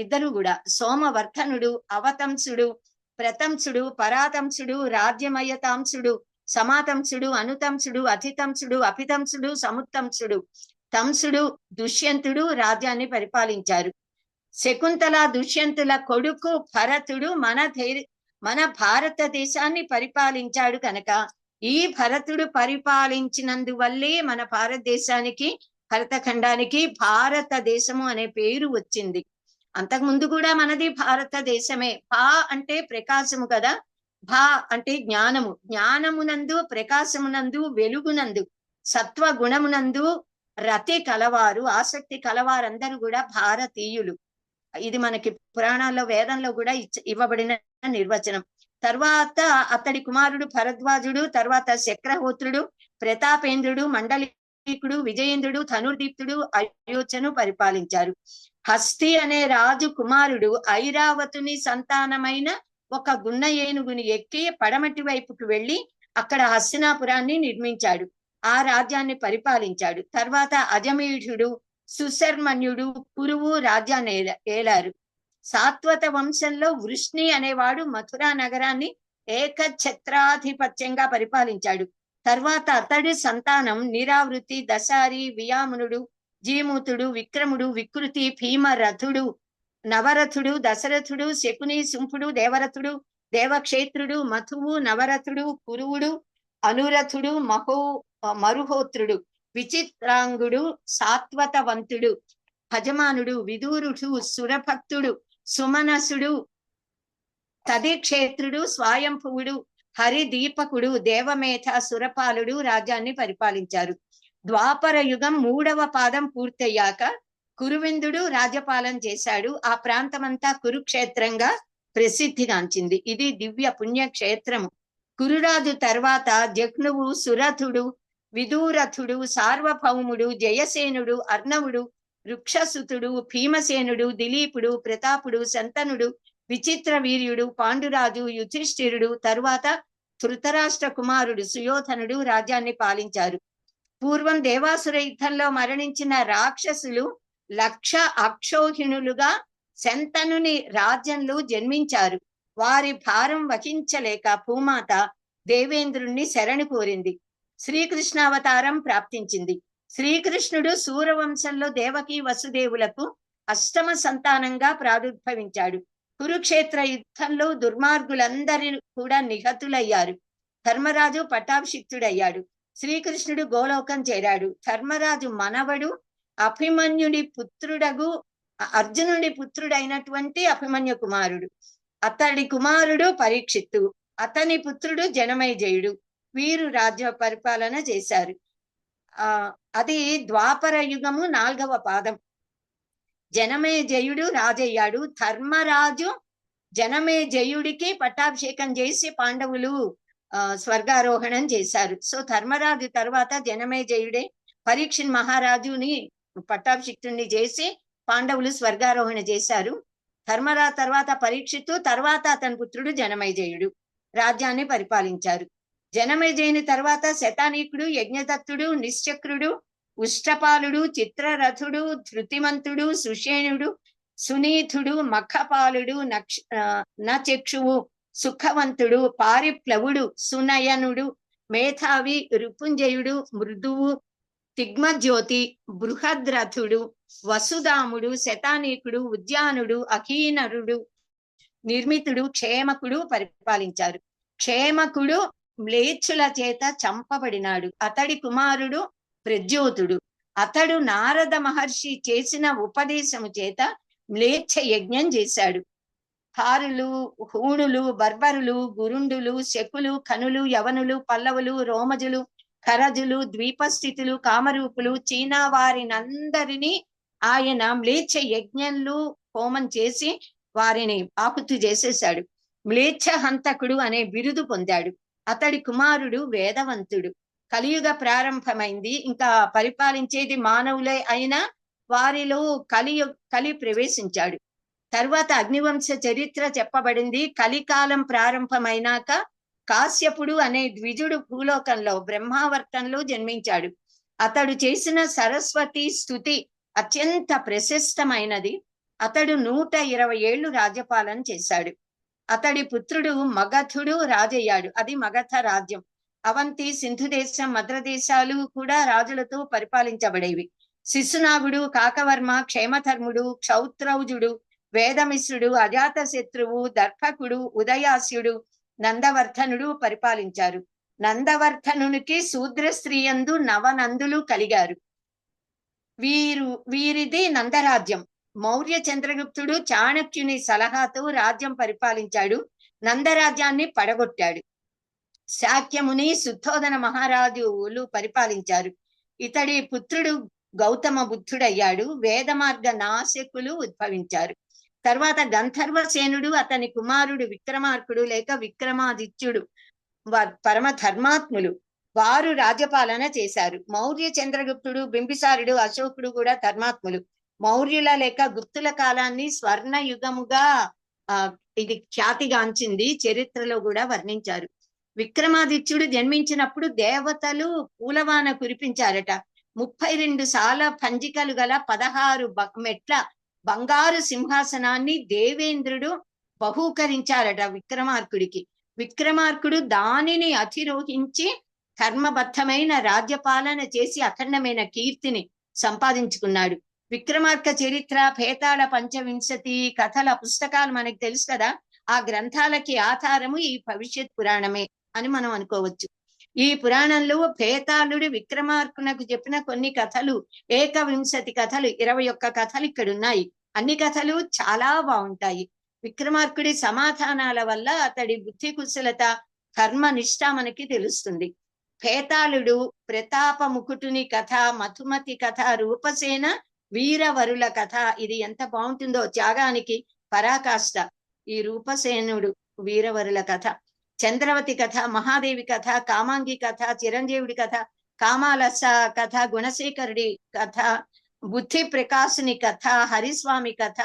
ఇద్దరు కూడా సోమవర్ధనుడు, అవతంసుడు, ప్రతంసుడు, పరాతంసుడు, రాజ్యమయతాంసుడు, సమాతంసుడు, అనుతంసుడు, అధితంసుడు, అభితంసుడు, సముత్తంసుడు, తంసుడు, దుష్యంతుడు రాజ్యాన్ని పరిపాలించారు. శకుంతల దుష్యంతుల కొడుకు భరతుడు మన భారతదేశాన్ని పరిపాలించాడు కనుక ఈ భరతుడు పరిపాలించినందువల్లే మన భారతదేశానికి, భరతఖండానికి భారతదేశము అనే పేరు వచ్చింది. అంతకుముందు కూడా మనది భారతదేశమే. భా అంటే ప్రకాశము కదా, భా అంటే జ్ఞానము. జ్ఞానమునందు, ప్రకాశమునందు, వెలుగునందు, సత్వ గుణమునందు రతి కలవారు, ఆసక్తి కలవారందరూ కూడా భారతీయులు. ఇది మనకి పురాణాల్లో, వేదంలో కూడా ఇవ్వబడిన నిర్వచనం. తర్వాత అతడి కుమారుడు భరద్వాజుడు, తర్వాత చక్రహోత్రుడు, ప్రతాపేంద్రుడు, మండలికుడు, విజయేంద్రుడు, ధనుర్దీప్తుడు అయోధ్యను పరిపాలించారు. హస్తి అనే రాజు కుమారుడు ఐరావతుని సంతానమైన ఒక గున్న ఏనుగుని ఎక్కి పడమటి వైపుకు వెళ్లి అక్కడ హస్తినాపురాన్ని నిర్మించాడు. ఆ రాజ్యాన్ని పరిపాలించాడు. తర్వాత అజమీఢుడు, సుశర్మన్యుడు, కురువు రాజ్యాన్ని ఏలారు. సాత్వత వంశంలో వృష్ణి అనేవాడు మథురా నగరాన్ని ఏకఛత్రాధిపత్యంగా పరిపాలించాడు. తర్వాత అతడి సంతానం నిరావృతి, దశారి, వియామునుడు, జీమూతుడు, విక్రముడు, వికృతి, భీమరథుడు, నవరథుడు, దశరథుడు, శకుని, శుంభుడు, దేవరథుడు, దేవక్షేత్రుడు, మధువు, నవరథుడు, కురువుడు, అనురథుడు, మరుహోత్రుడు, విచిత్రాంగుడు, సాత్వతవంతుడు, భజమానుడు, విదూరుడు, సురభక్తుడు, సుమనసుడు, తదిక్షేత్రుడు, స్వయంభువుడు, హరిదీపకుడు, దేవమేధ, సురపాలుడు రాజ్యాన్ని పరిపాలించారు. ద్వాపర యుగం 3వ పాదం పూర్తయ్యాక కురువిందుడు రాజ్యపాలన చేశాడు. ఆ ప్రాంతమంతా కురుక్షేత్రంగా ప్రసిద్ధిగాంచింది. ఇది దివ్య పుణ్యక్షేత్రము. కురురాజు తర్వాత జఘ్నువు, సురథుడు, విదూరథుడు, సార్వభౌముడు, జయసేనుడు, అర్ణవుడు, వృక్షసుతుడు, భీమసేనుడు, దిలీపుడు, ప్రతాపుడు, శంతనుడు, విచిత్ర వీర్యుడు, పాండురాజు, యుధిష్ఠిరుడు, తరువాత ధృతరాష్ట్ర కుమారుడు సుయోధనుడు రాజ్యాన్ని పాలించారు. పూర్వం దేవాసుర యుద్ధంలో మరణించిన రాక్షసులు 1,00,000 అక్షోహిణులుగా శంతనుని రాజ్యంలో జన్మించారు. వారి భారం వహించలేక భూమాత దేవేంద్రుణ్ణి శరణు కోరింది. శ్రీకృష్ణావతారం ప్రాప్తించింది. శ్రీకృష్ణుడు సూరవంశంలో దేవకి వసుదేవులకు 8వ సంతానంగా ప్రాదుర్భవించాడు. కురుక్షేత్ర యుద్ధంలో దుర్మార్గులందరూ కూడా నిహతులయ్యారు. ధర్మరాజు పట్టాభిషిక్తుడయ్యాడు. శ్రీకృష్ణుడు గోలోకం చేరాడు. ధర్మరాజు మనవడు అభిమన్యుడి పుత్రుడగు అర్జునుడి పుత్రుడైనటువంటి అభిమన్యు కుమారుడు. అతడి కుమారుడు పరీక్షిత్తు, అతని పుత్రుడు జనమేజయుడు. వీరు రాజ్య పరిపాలన చేశారు. అది ద్వాపర యుగము 4వ పాదం. జనమేజయుడు రాజయ్యాడు. ధర్మరాజు జనమేజయుడికి పట్టాభిషేకం చేసి పాండవులు స్వర్గారోహణం చేశారు. సో ధర్మరాజు తర్వాత జనమేజయుడే పరీక్షణ్ మహారాజుని పట్టాభిషిక్తుణ్ణి చేసి పాండవులు స్వర్గారోహణ చేశారు. ధర్మరాజు తర్వాత పరీక్షిత్తు, తర్వాత అతని పుత్రుడు జనమేజయుడు రాజ్యాన్ని పరిపాలించారు. జనమేజయుని తర్వాత శతానీకుడు, యజ్ఞదత్తుడు, నిశ్చక్రుడు, ఉష్టపాలుడు, చిత్రరథుడు, ధృతిమంతుడు, సుషేణుడు, సునీతుడు, మఖపాలుడు, నచక్షువు, సుఖవంతుడు, పారిప్లవుడు, సునయనుడు, మేధావి, రుపుంజయుడు, మృదువు, తిగ్మజ్యోతి, బృహద్రథుడు, వసుదాముడు, శతానీకుడు, ఉద్యానుడు, అఖీనరుడు, నిర్మితుడు, క్షేమకుడు పరిపాలించారు. క్షేమకుడు మ్లేచ్చుల చేత చంపబడినాడు. అతడి కుమారుడు ప్రజ్యోతుడు. అతడు నారద మహర్షి చేసిన ఉపదేశము చేత మ్లేచ్ఛ యజ్ఞం చేశాడు. హారులు, హూణులు, బర్బరులు, గురుండులు, శకులు, కనులు, యవనులు, పల్లవులు, రోమజులు, ఖరజులు, ద్వీపస్థితులు, కామరూపులు, చీనా వారినందరినీ ఆయన మ్లేచ్ఛ యజ్ఞంలో హోమం చేసి వారిని ఆహుతి చేసేశాడు. మ్లేచ్ఛ హంతకుడు అనే బిరుదు పొందాడు. అతడి కుమారుడు వేదవంతుడు. కలియుగ ప్రారంభమైంది. ఇంకా పరిపాలించేది మానవులే అయినా వారిలో కలి ప్రవేశించాడు. తర్వాత అగ్నివంశ చరిత్ర చెప్పబడింది. కలికాలం ప్రారంభమైనాక కాశ్యపుడు అనే ద్విజుడు భూలోకంలో బ్రహ్మావర్తంలో జన్మించాడు. అతడు చేసిన సరస్వతి స్తుతి అత్యంత ప్రశస్తమైనది. అతడు 120 ఏళ్లు రాజ్యపాలన చేశాడు. అతడి పుత్రుడు మగధుడు రాజయ్యాడు. అది మగధ రాజ్యం. అవంతి, సింధు దేశం, మద్రదేశాలు కూడా రాజులతో పరిపాలించబడేవి. శిశునాగుడు, కాకవర్మ, క్షేమధర్ముడు, క్షౌత్రౌజుడు, వేదమిశ్రుడు, అజాతశత్రువు, దర్భకుడు, ఉదయాస్యుడు, నందవర్ధనుడు పరిపాలించారు. నందవర్ధనునికి శూద్ర స్త్రీయందు నవనందులు కలిగారు. వీరిది నందరాజ్యం. మౌర్య చంద్రగుప్తుడు చాణక్యుని సలహాతో రాజ్యం పరిపాలించాడు. నందరాజ్యాన్ని పడగొట్టాడు. శాక్యముని, శుద్ధోదన మహారాజులు పరిపాలించారు. ఇతడి పుత్రుడు గౌతమ బుద్ధుడయ్యాడు. వేద మార్గ నాశకులు ఉద్భవించారు. తర్వాత గంధర్వసేనుడు, అతని కుమారుడు విక్రమార్కుడు లేక విక్రమాదిత్యుడు పరమ ధర్మాత్ములు. వారు రాజ్యపాలన చేశారు. మౌర్య చంద్రగుప్తుడు, బింబిసారుడు, అశోకుడు కూడా ధర్మాత్ములు. మౌర్యుల లేక గుప్తుల కాలాన్ని స్వర్ణ యుగముగా ఇది ఖ్యాతిగాంచింది. చరిత్రలో కూడా వర్ణించారు. విక్రమాదిత్యుడు జన్మించినప్పుడు దేవతలు పూలవాన కురిపించారట. 32 సాల పంజికలు గల 16 మెట్ల బంగారు సింహాసనాన్ని దేవేంద్రుడు బహూకరించారట విక్రమార్కుడికి. విక్రమార్కుడు దానిని అధిరోహించి ధర్మబద్ధమైన రాజ్యపాలన చేసి అఖండమైన కీర్తిని సంపాదించుకున్నాడు. విక్రమార్క చరిత్ర, భేతాళ పంచవింశతి కథల పుస్తకాలు మనకి తెలుసు కదా. ఆ గ్రంథాలకి ఆధారము ఈ భవిష్యత్ పురాణమే అని మనం అనుకోవచ్చు. ఈ పురాణంలో భేతాళుడు విక్రమార్కునకు చెప్పిన కొన్ని కథలు, ఏకవింశతి కథలు, 21 కథలు ఇక్కడ ఉన్నాయి. అన్ని కథలు చాలా బాగుంటాయి. విక్రమార్కుడి సమాధానాల వల్ల అతడి బుద్ధి కుశలత, కర్మనిష్ట మనకి తెలుస్తుంది. భేతాళుడు ప్రతాపముకుటుని కథ, మధుమతి కథ, రూపసేన వీరవరుల కథ, ఇది ఎంత బాగుంటుందో. త్యాగానికి పరాకాష్ట ఈ రూపసేనుడు వీరవరుల కథ. చంద్రవతి కథ, మహాదేవి కథ, కామాంగి కథ, చిరంజీవుడి కథ, కామాలస కథ, గుణశేఖరుడి కథ, బుద్ధి ప్రకాశుని కథ, హరిస్వామి కథ,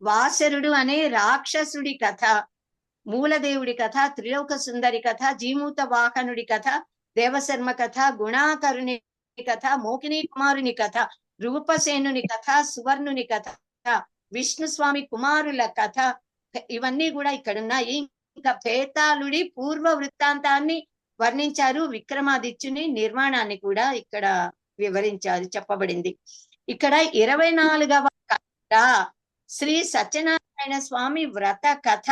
వాసరుడు అనే రాక్షసుడి కథ, మూలదేవుడి కథ, త్రిలోక సుందరి కథ, జీమూత వాహనుడి కథ, దేవశర్మ కథ, గుణాకరుని కథ, మోకిని కుమారుని కథ, రూపసేనుని కథ, సువర్ణుని కథ, విష్ణుస్వామి కుమారుల కథ, ఇవన్నీ కూడా ఇక్కడ ఉన్నాయి. ఇంకా భేతాళుడి పూర్వ వృత్తాంతాన్ని వర్ణించారు. విక్రమాదిత్యుని నిర్మాణాన్ని కూడా ఇక్కడ వివరించారు, చెప్పబడింది. ఇక్కడ 24వ కథ శ్రీ సత్యనారాయణ స్వామి వ్రత కథ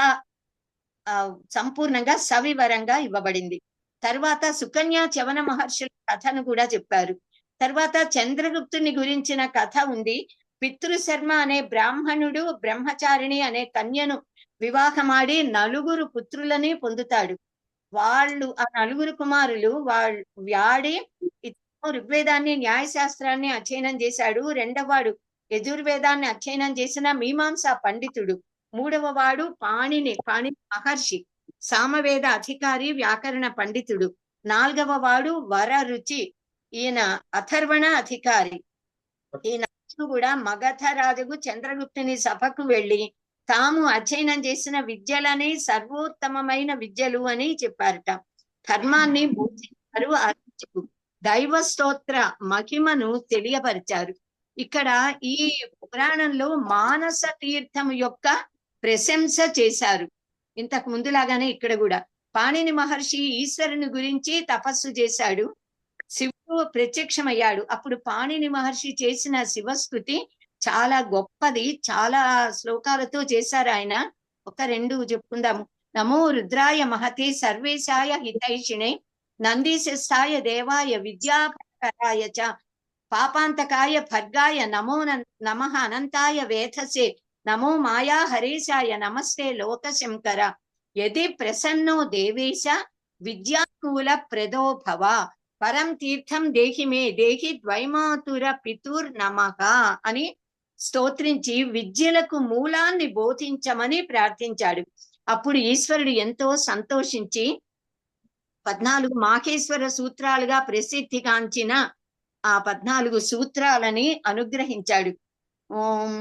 సంపూర్ణంగా సవివరంగా ఇవ్వబడింది. తర్వాత సుకన్య చవన మహర్షుల కథను కూడా చెప్పారు. తర్వాత చంద్రగుప్తుని గురించిన కథ ఉంది. పితృశర్మ అనే బ్రాహ్మణుడు బ్రహ్మచారిణి అనే కన్యను వివాహమాడి 4 పుత్రులని పొందుతాడు. వాళ్ళు ఆ 4 కుమారులు వాడి ఋగ్వేదాన్ని, న్యాయశాస్త్రాన్ని అధ్యయనం చేశాడు. 2వ వాడు యజుర్వేదాన్ని అధ్యయనం చేసిన మీమాంసా పండితుడు. 3వ వాడు పాణిని మహర్షి సామవేద అధికారి, వ్యాకరణ పండితుడు. 4వ వాడు వరరుచి, ఈయన అథర్వణ అధికారి. ఈయన కూడా మగధ రాజుకు చంద్రగుప్తుని సభకు వెళ్ళి తాము అధ్యయనం చేసిన విద్యలని సర్వోత్తమమైన విద్యలు అని చెప్పారట. ధర్మాన్ని బోధించారు. అర్జుకు దైవ స్తోత్ర మహిమను తెలియపరిచారు. ఇక్కడ ఈ పురాణంలో మానస తీర్థం యొక్క ప్రశంస చేశారు. ఇంతకు ముందులాగానే ఇక్కడ కూడా పాణిని మహర్షి ఈశ్వరుని గురించి తపస్సు చేశాడు. శివుడు ప్రత్యక్షమయ్యాడు. అప్పుడు పాణిని మహర్షి చేసిన శివస్తుతి చాలా గొప్పది. చాలా శ్లోకాలతో చేశారు ఆయన. ఒక 2 చెప్పుకుందాము. నమో రుద్రాయ మహతే సర్వేశాయ హితైషిణే నందీశస్థాయ దేవాయ విద్యాపరాయ చ పాపాంతకాయ భర్గాయ నమో నమః అనంతాయ వేధసే నమో మాయా హరేశాయ నమస్తే లోకశంకర యది ప్రసన్నో దేవేశ విద్యాకూల ప్రదో భవ పరం తీర్థం దేహి మే దేహి ద్వైమాతుర పితుర్ నమః అని స్తోత్రించి విద్యలకు మూలాన్ని బోధించమని ప్రార్థించాడు. అప్పుడు ఈశ్వరుడు ఎంతో సంతోషించి 14 మాహేశ్వర సూత్రాలుగా ప్రసిద్ధిగాంచిన ఆ 14 సూత్రాలని అనుగ్రహించాడు. ఓం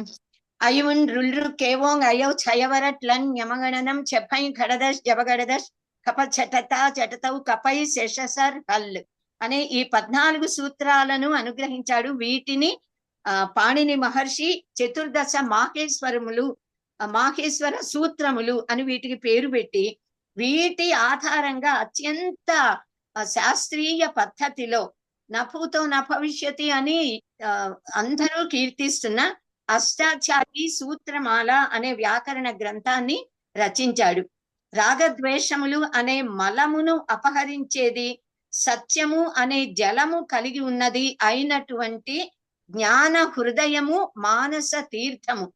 అయున్ రుల్రు కేవోంగ్ అయౌ ఛయవరట్లన్ యమగణనం చెప్పై ఘడదశ్ జవగడదశ్ కప చటత చటతౌ కపై శశసర్ హల్ అనే ఈ 14 సూత్రాలను అనుగ్రహించాడు. వీటిని పాణిని మహర్షి చతుర్దశ మాహేశ్వరములు, మాహేశ్వర సూత్రములు అని వీటికి పేరు పెట్టి వీటి ఆధారంగా అత్యంత శాస్త్రీయ పద్ధతిలో నభూతో న భవిష్యతి అని అందరూ కీర్తిస్తున్న అష్టాధ్యాయి సూత్రమాల అనే వ్యాకరణ గ్రంథాన్ని రచించాడు. రాగద్వేషములు అనే మలమును అపహరించేది, సత్యము అనే జలము కలిగి ఉన్నది అయినటువంటి జ్ఞాన హృదయము మానస తీర్థము.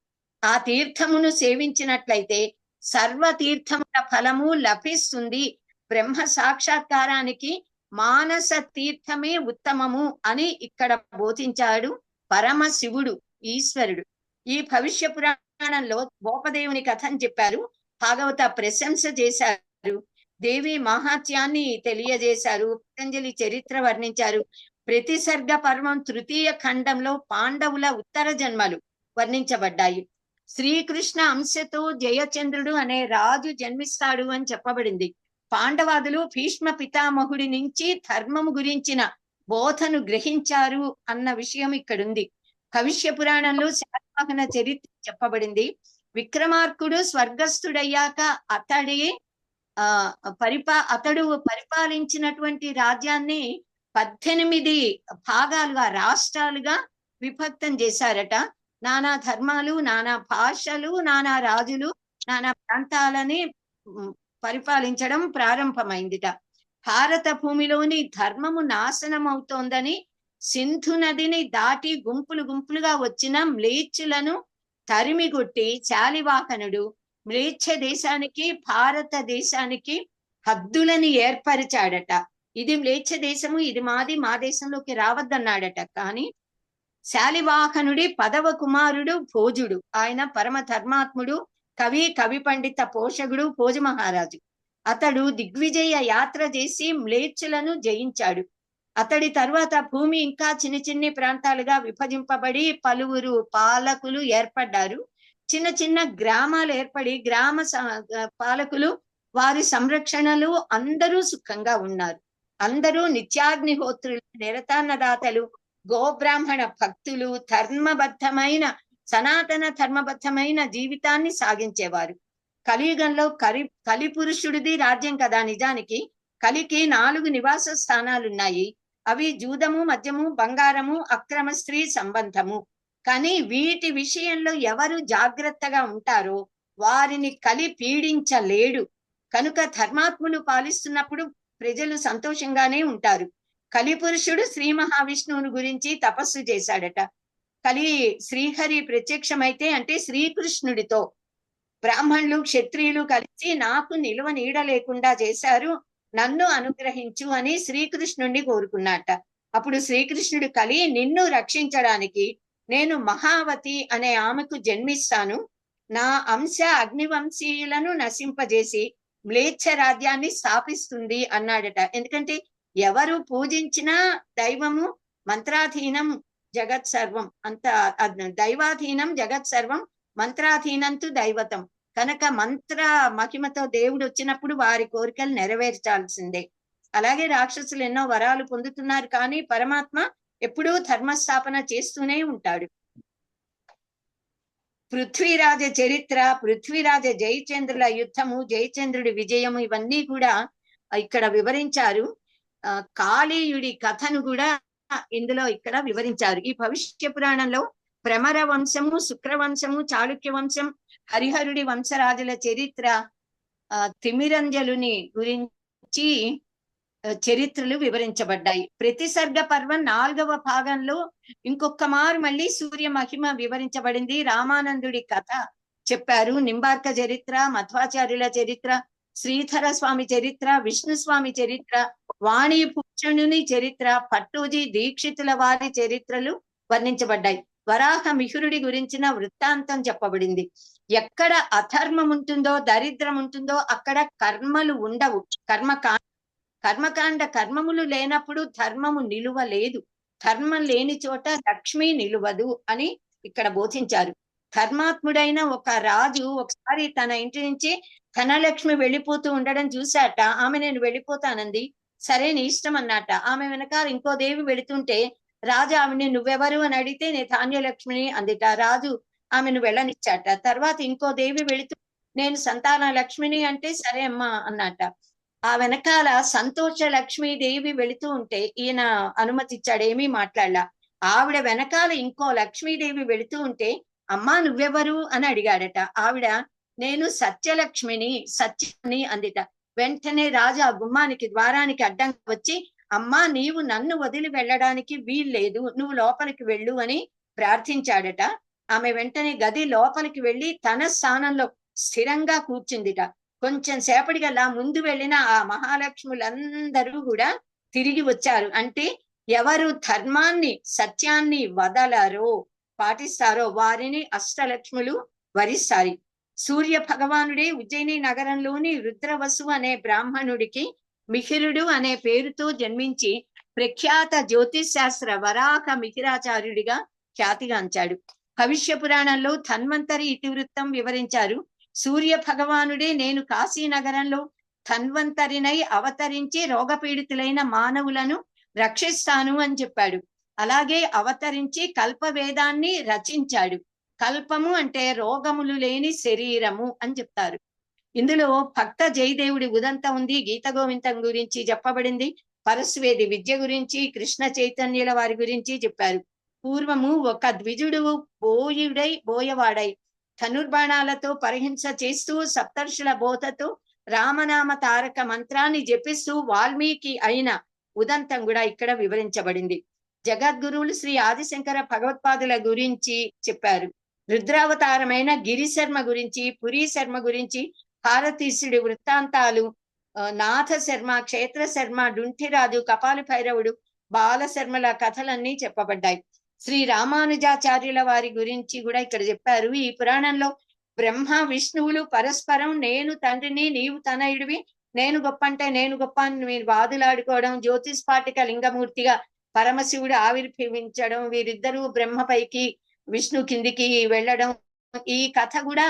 ఆ తీర్థమును సేవించినట్లయితే సర్వ తీర్థముల ఫలము లభిస్తుంది. బ్రహ్మ సాక్షాత్కారానికి మానస తీర్థమే ఉత్తమము అని ఇక్కడ బోధించాడు పరమశివుడు, ఈశ్వరుడు. ఈ భవిష్య పురాణంలో గోపదేవుని కథను చెప్పారు. భాగవత ప్రశంస చేశారు. దేవి మహాత్యాన్ని తెలియజేశారు. పతంజలి చరిత్ర వర్ణించారు. ప్రతిసర్గ పర్వం 3వ ఖండంలో పాండవుల ఉత్తర జన్మలు వర్ణించబడ్డాయి. శ్రీకృష్ణ అంశతో జయచంద్రుడు అనే రాజు జన్మిస్తాడు అని చెప్పబడింది. పాండవాదులు భీష్మ పితామహుడి నుంచి ధర్మము గురించిన బోధను గ్రహించారు అన్న విషయం ఇక్కడుంది. భవిష్య పురాణంలో శాతవాహన చరిత్ర చెప్పబడింది. విక్రమార్కుడు స్వర్గస్థుడయ్యాక అతడు పరిపాలించినటువంటి రాజ్యాన్ని 18 భాగాలుగా, రాష్ట్రాలుగా విభక్తం చేశారట. నానా ధర్మాలు, నానా భాషలు, నానా రాజులు, నానా ప్రాంతాలని పరిపాలించడం ప్రారంభమైందిట. భారత భూమిలోని ధర్మము నాశనం అవుతోందని సింధు నదిని దాటి గుంపులు గుంపులుగా వచ్చిన మ్లేచ్చులను తరిమిగొట్టి శాలివాహనుడు మ్లేచ్ఛ దేశానికి, భారతదేశానికి హద్దులని ఏర్పరిచాడట. ఇది మ్లేచ్ఛ దేశము, ఇది మాది, మా దేశంలోకి రావద్దన్నాడట. కానీ శాలివాహనుడి 10వ కుమారుడు భోజుడు. ఆయన పరమ ధర్మాత్ముడు, కవి పండిత పోషకుడు భోజ మహారాజు. అతడు దిగ్విజయ యాత్ర చేసి మ్లేచ్చులను జయించాడు. అతడి తర్వాత భూమి ఇంకా చిన్న చిన్న ప్రాంతాలుగా విభజింపబడి పలువురు పాలకులు ఏర్పడ్డారు. చిన్న చిన్న గ్రామాలు ఏర్పడి గ్రామ పాలకులు, వారి సంరక్షణలు అందరూ సుఖంగా ఉన్నారు. అందరూ నిత్యాగ్నిహోత్రులు, నిరతాన్నదాతలు, గోబ్రాహ్మణ భక్తులు, ధర్మబద్ధమైన సనాతన ధర్మబద్ధమైన జీవితాన్ని సాగించేవారు. కలియుగంలో కలిపురుషుడిది రాజ్యం కదా. నిజానికి కలికి 4 నివాస స్థానాలున్నాయి. అవి జూదము, మద్యము, బంగారము, అక్రమ స్త్రీ సంబంధము. కానీ వీటి విషయంలో ఎవరు జాగ్రత్తగా ఉంటారో వారిని కలి పీడించలేడు. కనుక ధర్మాత్ములు పాలిస్తున్నప్పుడు ప్రజలు సంతోషంగానే ఉంటారు. కలిపురుషుడు శ్రీ మహావిష్ణువుని గురించి తపస్సు చేశాడట. శ్రీహరి ప్రత్యక్షమైతే అంటే శ్రీకృష్ణుడితో బ్రాహ్మణులు, క్షత్రియులు కలిసి నాకు నిలువ నీడ లేకుండా చేశారు, నన్ను అనుగ్రహించు అని శ్రీకృష్ణుడిని కోరుకున్నట. అప్పుడు శ్రీకృష్ణుడు నిన్ను రక్షించడానికి నేను మహావతి అనే ఆమెకు జన్మిస్తాను. నా అంశ అగ్నివంశీయులను నశింపజేసి మ్లేచ్ఛ రాజ్యాన్ని స్థాపిస్తుంది అన్నాడట. ఎందుకంటే ఎవరు పూజించినా దైవము మంత్రాధీనం జగత్ సర్వం, అంత దైవాధీనం జగత్ సర్వం మంత్రాధీనంతు దైవతం. కనుక మంత్ర మహిమతో దేవుడు వచ్చినప్పుడు వారి కోరికలు నెరవేర్చాల్సిందే. అలాగే రాక్షసులు ఎన్నో వరాలు పొందుతున్నారు, కానీ పరమాత్మ ఎప్పుడూ ధర్మస్థాపన చేస్తూనే ఉంటాడు. పృథ్వీరాజ చరిత్ర, పృథ్వీరాజ జయచంద్రుల యుద్ధము, జయచంద్రుడి విజయము, ఇవన్నీ కూడా ఇక్కడ వివరించారు. కాళీయుడి కథను కూడా ఇందులో ఇక్కడ వివరించారు. ఈ భవిష్య పురాణంలో భ్రమర వంశము, శుక్రవంశము, చాళుక్య వంశం, హరిహరుడి వంశరాజుల చరిత్ర, తిమిరంజలుని గురించి చరిత్రలు వివరించబడ్డాయి. ప్రతిసర్గ పర్వం 4వ భాగంలో ఇంకొక మారు మళ్ళీ సూర్య మహిమ వివరించబడింది. రామానందుడి కథ చెప్పారు. నింబార్క చరిత్ర, మధ్వాచార్యుల చరిత్ర, శ్రీధర స్వామి చరిత్ర, విష్ణు స్వామి చరిత్ర, వాణి భూషణుని చరిత్ర, పట్టూజీ దీక్షితుల వారి చరిత్రలు వర్ణించబడ్డాయి. వరాహ మిహిరుడి గురించిన వృత్తాంతం చెప్పబడింది. ఎక్కడ అధర్మం ఉంటుందో, దరిద్రం ఉంటుందో అక్కడ కర్మలు ఉండవు. కర్మకాండ కర్మములు లేనప్పుడు ధర్మము నిలువ లేదు. ధర్మం లేని చోట లక్ష్మి నిలువదు అని ఇక్కడ బోధించారు. ధర్మాత్ముడైన ఒక రాజు ఒకసారి తన ఇంటి నుంచి ధనలక్ష్మి వెళ్ళిపోతూ ఉండడం చూశాట. ఆమె నేను వెళ్ళిపోతానంది. సరే నీ ఇష్టం అన్నట. ఆమె వెనకాల ఇంకో దేవి వెళుతుంటే రాజు ఆమెని నువ్వెవరు అని అడిగితే నేను ధాన్యలక్ష్మిని అందిట. రాజు ఆమెను వెళ్ళనిచ్చాట. తర్వాత ఇంకో దేవి వెళుతూ నేను సంతాన లక్ష్మిని అంటే సరే అమ్మా అన్నట. ఆ వెనకాల సంతోష లక్ష్మీదేవి వెళుతూ ఉంటే ఈయన అనుమతి ఇచ్చాడు, ఏమీ మాట్లాడలా. ఆవిడ వెనకాల ఇంకో లక్ష్మీదేవి వెళుతూ ఉంటే అమ్మా నువ్వెవరు అని అడిగాడట. ఆవిడ నేను సత్యలక్ష్మిని, సత్యాన్ని అందిట. వెంటనే రాజు ఆ గుమ్మానికి ద్వారానికి అడ్డంగా వచ్చి అమ్మా నీవు నన్ను వదిలి వెళ్ళడానికి వీల్లేదు, నువ్వు లోపలికి వెళ్ళు అని ప్రార్థించాడట. ఆమె వెంటనే గది లోపలికి వెళ్ళి తన స్థానంలో స్థిరంగా కూర్చుందిట. కొంచెం సేపటికల్లా ముందు వెళ్ళిన ఆ మహాలక్ష్ములందరూ కూడా తిరిగి వచ్చారు. అంటే ఎవరు ధర్మాన్ని సత్యాన్ని వదలరో, పాటిస్తారో వారిని అష్టలక్ష్ములు వరిస్తారు. సూర్య భగవానుడే ఉజ్జయిని నగరంలోని రుద్రవసు అనే బ్రాహ్మణుడికి మిహిరుడు అనే పేరుతో జన్మించి ప్రఖ్యాత జ్యోతిష్ శాస్త్ర వరాహ మిహిరాచార్యుడిగా ఖ్యాతిగాంచాడు. భవిష్య పురాణంలో ధన్వంతరి ఇతివృత్తం వివరించారు. సూర్య భగవానుడే నేను కాశీ నగరంలో ధన్వంతరినై అవతరించి రోగపీడితులైన మానవులను రక్షిస్తాను అని చెప్పాడు. అలాగే అవతరించి కల్పవేదాన్ని రచించాడు. కల్పము అంటే రోగములు లేని శరీరము అని చెప్తారు. ఇందులో భక్త జయదేవుడి ఉదంతం ఉంది. గీత గోవిందం గురించి చెప్పబడింది. పరశువేది విద్య గురించి, కృష్ణ చైతన్యుల వారి గురించి చెప్పారు. పూర్వము ఒక ద్విజుడు బోయవాడై ధనుర్బాణాలతో పరిహింస చేస్తూ సప్తర్షుల బోధతో రామనామ తారక మంత్రాన్ని జపిస్తూ వాల్మీకి అయిన ఉదంతం కూడా ఇక్కడ వివరించబడింది. జగద్గురువులు శ్రీ ఆదిశంకర భగవత్పాదుల గురించి చెప్పారు. రుద్రావతారమైన గిరిశర్మ గురించి, పురీ శర్మ గురించి, భారతీశుడి వృత్తాంతాలు, నాథ శర్మ, క్షేత్ర శర్మ, డుంఠిరాజు, కపాలి భైరవుడు, బాలశర్మల కథలన్నీ చెప్పబడ్డాయి. శ్రీ రామానుజాచార్యుల వారి గురించి కూడా ఇక్కడ చెప్పారు. ఈ పురాణంలో బ్రహ్మ విష్ణువులు పరస్పరం నేను తండ్రిని నీవు తనయుడివి, నేను గొప్ప అంటే నేను గొప్ప అని మీరు వాదులాడుకోవడం, జ్యోతిష్పాటిక లింగమూర్తిగా పరమశివుడు ఆవిర్భవించడం, వీరిద్దరూ బ్రహ్మపైకి విష్ణు కిందికి వెళ్ళడం, ఈ కథ కూడా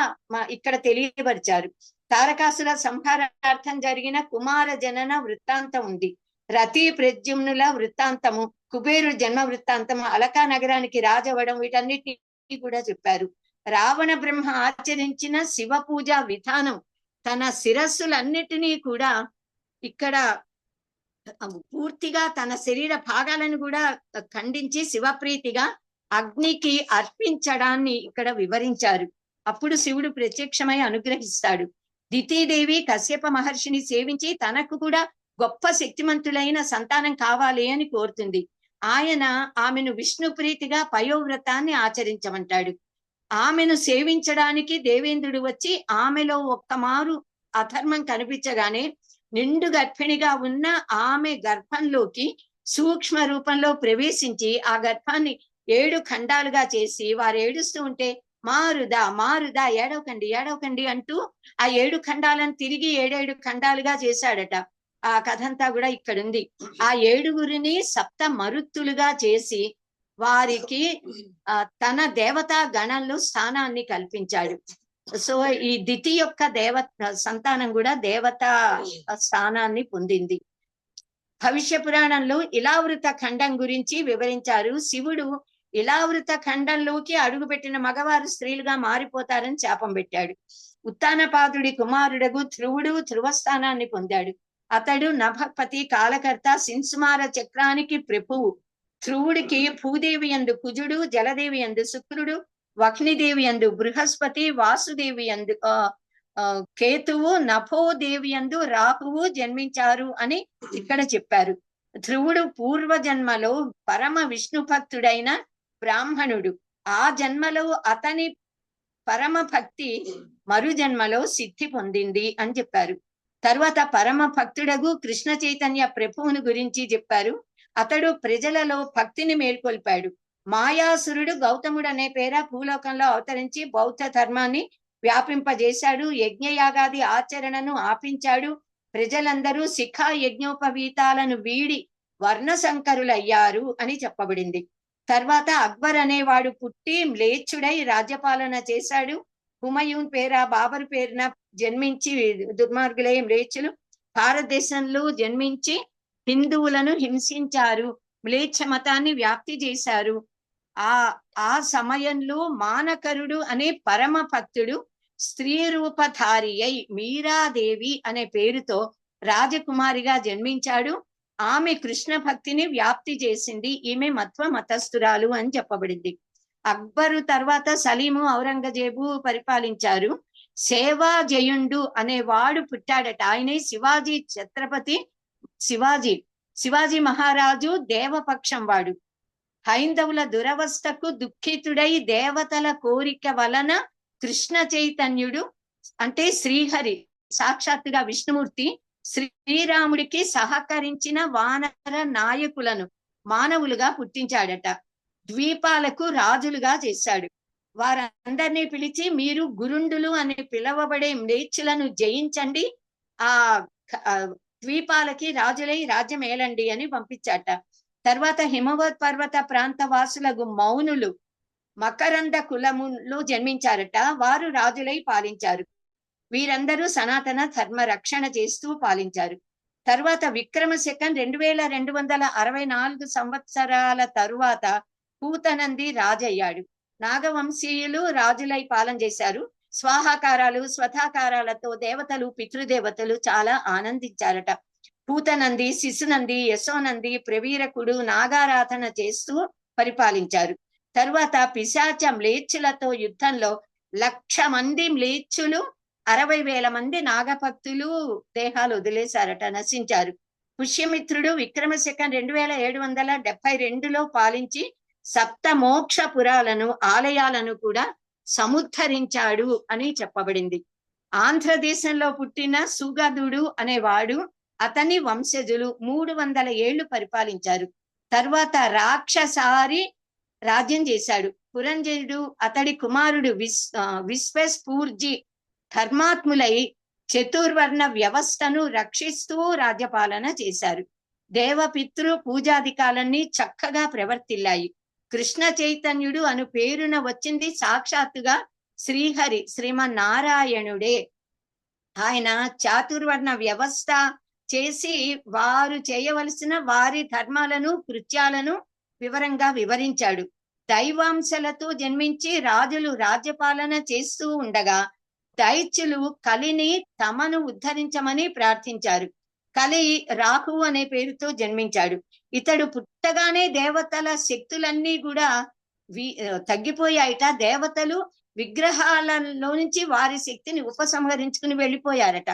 ఇక్కడ తెలియపరిచారు. తారకాసుల సంహారార్థం జరిగిన కుమార జనన వృత్తాంతం ఉంది. రతి ప్రద్యుమ్నుల వృత్తాంతము, కుబేరు జన్మ వృత్తాంతం, అలకా నగరానికి రాజవడం, వీటన్నిటినీ కూడా చెప్పారు. రావణ బ్రహ్మ ఆచరించిన శివ పూజ విధానం, తన శిరస్సులన్నిటినీ కూడా ఇక్కడ పూర్తిగా తన శరీర భాగాలను కూడా ఖండించి శివప్రీతిగా అగ్నికి అర్పించడాన్ని ఇక్కడ వివరించారు. అప్పుడు శివుడు ప్రత్యక్షమై అనుగ్రహిస్తాడు. దితీదేవి కశ్యప మహర్షిని సేవించి తనకు కూడా గొప్ప శక్తిమంతులైన సంతానం కావాలి అని కోరుతుంది. ఆయన ఆమెను విష్ణు ప్రీతిగా పయోవ్రతాన్ని ఆచరించమంటాడు. ఆమెను సేవించడానికి దేవేంద్రుడు వచ్చి ఆమెలో ఒక్కమారు అధర్మం కనిపించగానే నిండు గర్భిణిగా ఉన్న ఆమె గర్భంలోకి సూక్ష్మ రూపంలో ప్రవేశించి ఆ గర్భాన్ని 7 ఖండాలుగా చేసి వారు ఏడుస్తూ ఉంటే మారుదా మారుదా ఏడవకండి ఏడవకండి అంటూ ఆ 7 ఖండాలను తిరిగి 7 ఖండాలుగా చేశాడట. ఆ కథ అంతా కూడా ఇక్కడ ఉంది. ఆ 7గురిని సప్త మరుత్తులుగా చేసి వారికి తన దేవతా గణంలో స్థానాన్ని కల్పించాడు. సో ఈ దితి యొక్క సంతానం కూడా దేవతా స్థానాన్ని పొందింది. భవిష్య పురాణంలో ఇలావృత ఖండం గురించి వివరించారు. శివుడు ఇలావృత ఖండంలోకి అడుగుపెట్టిన మగవారు స్త్రీలుగా మారిపోతారని శాపం పెట్టాడు. ఉత్తానపాదుడి కుమారుడగు ధ్రువుడు ధ్రువస్థానాన్ని పొందాడు. అతడు నభపతి, కాలకర్త, సిన్సుమార చక్రానికి ప్రభువు. ధ్రువుడికి భూదేవి యందు కుజుడు, జలదేవి యందు శుక్రుడు, వహ్నిదేవి యందు బృహస్పతి, వాసుదేవి యందు కేతువు, నభోదేవి యందు రాహువు జన్మించారు అని ఇక్కడ చెప్పారు. ధ్రువుడు పూర్వజన్మలో పరమ విష్ణు భక్తుడైన బ్రాహ్మణుడు. ఆ జన్మలో అతని పరమ భక్తి మరు జన్మలో సిద్ధి పొందింది అని చెప్పారు. తర్వాత పరమ భక్తుడగు కృష్ణ చైతన్య ప్రభువుని గురించి చెప్పారు. అతడు ప్రజలలో భక్తిని మేల్కొల్పాడు. మాయాసురుడు గౌతముడు అనే పేర భూలోకంలో అవతరించి బౌద్ధ ధర్మాన్ని వ్యాపింపజేశాడు. యజ్ఞయాగాది ఆచరణను ఆపించాడు. ప్రజలందరూ శిఖా యజ్ఞోపవీతాలను వీడి వర్ణశంకరులయ్యారు అని చెప్పబడింది. తర్వాత అక్బర్ అనేవాడు పుట్టి మ్లేచ్చుడై రాజ్యపాలన చేశాడు. హుమయూన్ పేర బాబర్ పేరున జన్మించి దుర్మార్గులై మ్లేచ్చులు భారతదేశంలో జన్మించి హిందువులను హింసించారు, మ్లేచ్ఛ మతాన్ని వ్యాప్తి చేశారు. ఆ సమయంలో మానకరుడు అనే పరమ భక్తుడు స్త్రీ రూపధారి అయి మీరాదేవి అనే పేరుతో రాజకుమారిగా జన్మించాడు. ఆమె కృష్ణ భక్తిని వ్యాప్తి చేసింది. ఈమె మత్వ మతస్థురాలు అని చెప్పబడింది. అక్బరు తర్వాత సలీము, ఔరంగజేబు పరిపాలించారు. సేవాజయుండు అనేవాడు పుట్టాడట. ఆయనే శివాజీ ఛత్రపతి. శివాజీ మహారాజు దేవపక్షం వాడు. హైందవుల దురవస్థకు దుఃఖితుడై దేవతల కోరిక వలన కృష్ణ చైతన్యుడు అంటే శ్రీహరి సాక్షాత్తుగా విష్ణుమూర్తి శ్రీరాముడికి సహకరించిన వానర నాయకులను మానవులుగా పుట్టించాడట. ద్వీపాలకు రాజులుగా చేశాడు. వారందరినీ పిలిచి మీరు గురుండులు అని పిలవబడే మ్లేచ్చులను జయించండి, ఆ ద్వీపాలకి రాజులై రాజ్యం ఏలండి అని పంపించాట. తర్వాత హిమవత్ పర్వత ప్రాంత వాసులకు మౌనులు మకరంద కులములో జన్మించారట. వారు రాజులై పాలించారు. వీరందరూ సనాతన ధర్మ రక్షణ చేస్తూ పాలించారు. తర్వాత విక్రమశకం 2264 సంవత్సరాల తరువాత పూతనంది రాజయ్యాడు. నాగవంశీయులు రాజులై పాలన చేశారు. స్వాహాకారాలు స్వతాకారాలతో దేవతలు పితృదేవతలు చాలా ఆనందించారట. పూతనంది, శిశునంది, యశోనంది, ప్రవీరకుడు నాగారాధన చేస్తూ పరిపాలించారు. తర్వాత పిశాచ మ్లేచ్చులతో యుద్ధంలో 1,00,000 మంది మ్లేచ్చులు 60,000 మంది నాగభక్తులు దేహాలు వదిలేశారట, నశించారు. పుష్యమిత్రుడు విక్రమశకం 2772లో పాలించి సప్త మోక్ష పురాలను ఆలయాలను కూడా సముద్ధరించాడు అని చెప్పబడింది. ఆంధ్రదేశంలో పుట్టిన సుగదుడు అనేవాడు అతని వంశజులు 300 ఏళ్లు పరిపాలించారు. తర్వాత రాక్షసారి రాజ్యం చేశాడు. పురంజయుడు అతడి కుమారుడు విశ్వస్ఫూర్జి ధర్మాత్ములై చతుర్వర్ణ వ్యవస్థను రక్షిస్తూ రాజ్యపాలన చేశారు. దేవపితృ పూజాధికాలన్నీ చక్కగా ప్రవర్తిల్లాయి. కృష్ణ చైతన్యుడు అను పేరున వచ్చింది సాక్షాత్తుగా శ్రీహరి శ్రీమన్నారాయణుడే. ఆయన చాతుర్వర్ణ వ్యవస్థ చేసి వారు చేయవలసిన వారి ధర్మాలను కృత్యాలను వివరంగా వివరించాడు. దైవాంశలతో జన్మించి రాజులు రాజ్యపాలన చేస్తూ ఉండగా దైత్యులు కలిని తమను ఉద్ధరించమని ప్రార్థించారు. కలి రాహు అనే పేరుతో జన్మించాడు. ఇతడు పుట్టగానే దేవతల శక్తులన్నీ కూడా తగ్గిపోయాయట. దేవతలు విగ్రహాలలో నుంచి వారి శక్తిని ఉపసంహరించుకుని వెళ్ళిపోయారట.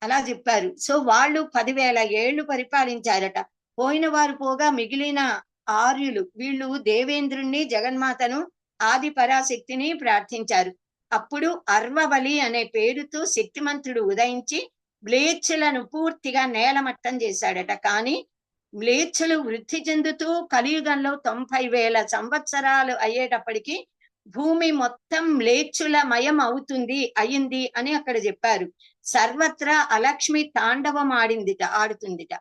అలా చెప్పారు. సో వాళ్ళు 10,000 ఏళ్లు పరిపాలించారట. పోయిన వారు పోగా మిగిలిన ఆర్యులు వీళ్ళు దేవేంద్రుణ్ణి, జగన్మాతను, ఆది పరాశక్తిని ప్రార్థించారు. అప్పుడు అర్వబలి అనే పేరుతో శక్తిమంతుడు ఉదయించి మ్లేచ్చులను పూర్తిగా నేలమట్టం చేశాడట. కానీ మ్లేచ్చులు వృద్ధి చెందుతూ కలియుగంలో 90,000 సంవత్సరాలు అయ్యేటప్పటికి భూమి మొత్తం మ్లేచ్చుల మయం అయింది అని అక్కడ చెప్పారు. సర్వత్రా అలక్ష్మి తాండవం ఆడుతుందిట.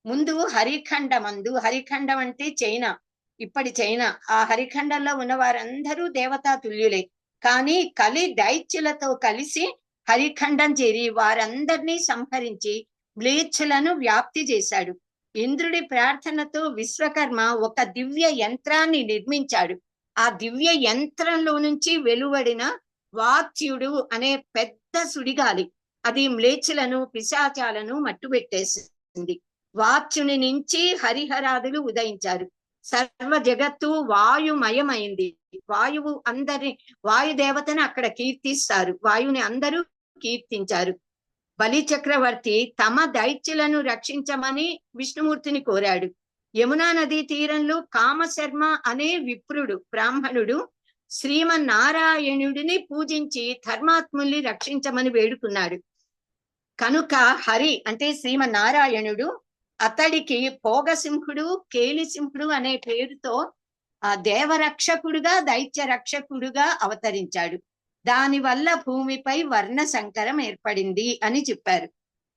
ముందు హరిఖండం అంటే చైనా, ఇప్పటి చైనా. ఆ హరిఖండంలో ఉన్న వారందరూ దేవతా తుల్యులే. కానీ కలి దైత్యులతో కలిసి హరిఖండం చేరి వారందరినీ సంహరించి మ్లేచ్చులను వ్యాప్తి చేశాడు. ఇంద్రుడి ప్రార్థనతో విశ్వకర్మ ఒక దివ్య యంత్రాన్ని నిర్మించాడు. ఆ దివ్య యంత్రంలో నుంచి వెలువడిన వాత్యుడు అనే పెద్ద సుడిగాలి అది మ్లేచ్చులను పిశాచాలను మట్టుబెట్టేసింది. వాత్యుని నుంచి హరిహరాదులు ఉదయించారు. సర్వ జగత్తు వాయుమయమైంది. వాయుదేవతను అక్కడ కీర్తిస్తారు. వాయుని అందరూ కీర్తించారు. బలి చక్రవర్తి తమ దైత్యులను రక్షించమని విష్ణుమూర్తిని కోరాడు. యమునా నదీ తీరంలో కామశర్మ అనే బ్రాహ్మణుడు శ్రీమన్నారాయణుడిని పూజించి ధర్మాత్ముల్ని రక్షించమని వేడుకున్నాడు. కనుక హరి అంటే శ్రీమన్నారాయణుడు అతడికి భోగసింహుడు, కేలిసింహుడు అనే పేరుతో ఆ దేవరక్షకుడుగా, దైత్య రక్షకుడుగా అవతరించాడు. దానివల్ల భూమిపై వర్ణ సంకరం ఏర్పడింది అని చెప్పారు.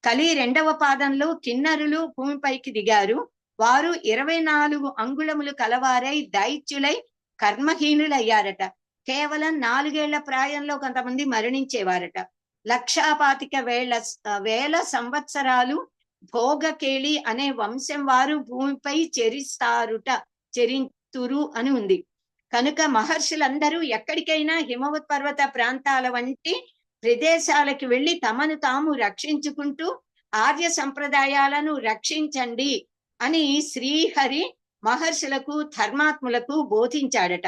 కలి 2వ పాదంలో కిన్నరులు భూమిపైకి దిగారు. వారు 24 అంగుళములు కలవారై దైత్యులై కర్మహీనులయ్యారట. కేవలం 4 ఏళ్ల ప్రాయంలో కొంతమంది మరణించేవారట. 1,25,000 సంవత్సరాలు భోగకేళి అనే వంశం వారు భూమిపై చెరింతురు అని ఉంది. కనుక మహర్షులందరూ ఎక్కడికైనా హిమవత్ పర్వత ప్రాంతాల వంటి ప్రదేశాలకు వెళ్లి తమను తాము రక్షించుకుంటూ ఆర్య సంప్రదాయాలను రక్షించండి అని శ్రీహరి మహర్షులకు, ధర్మాత్ములకు బోధించాడట.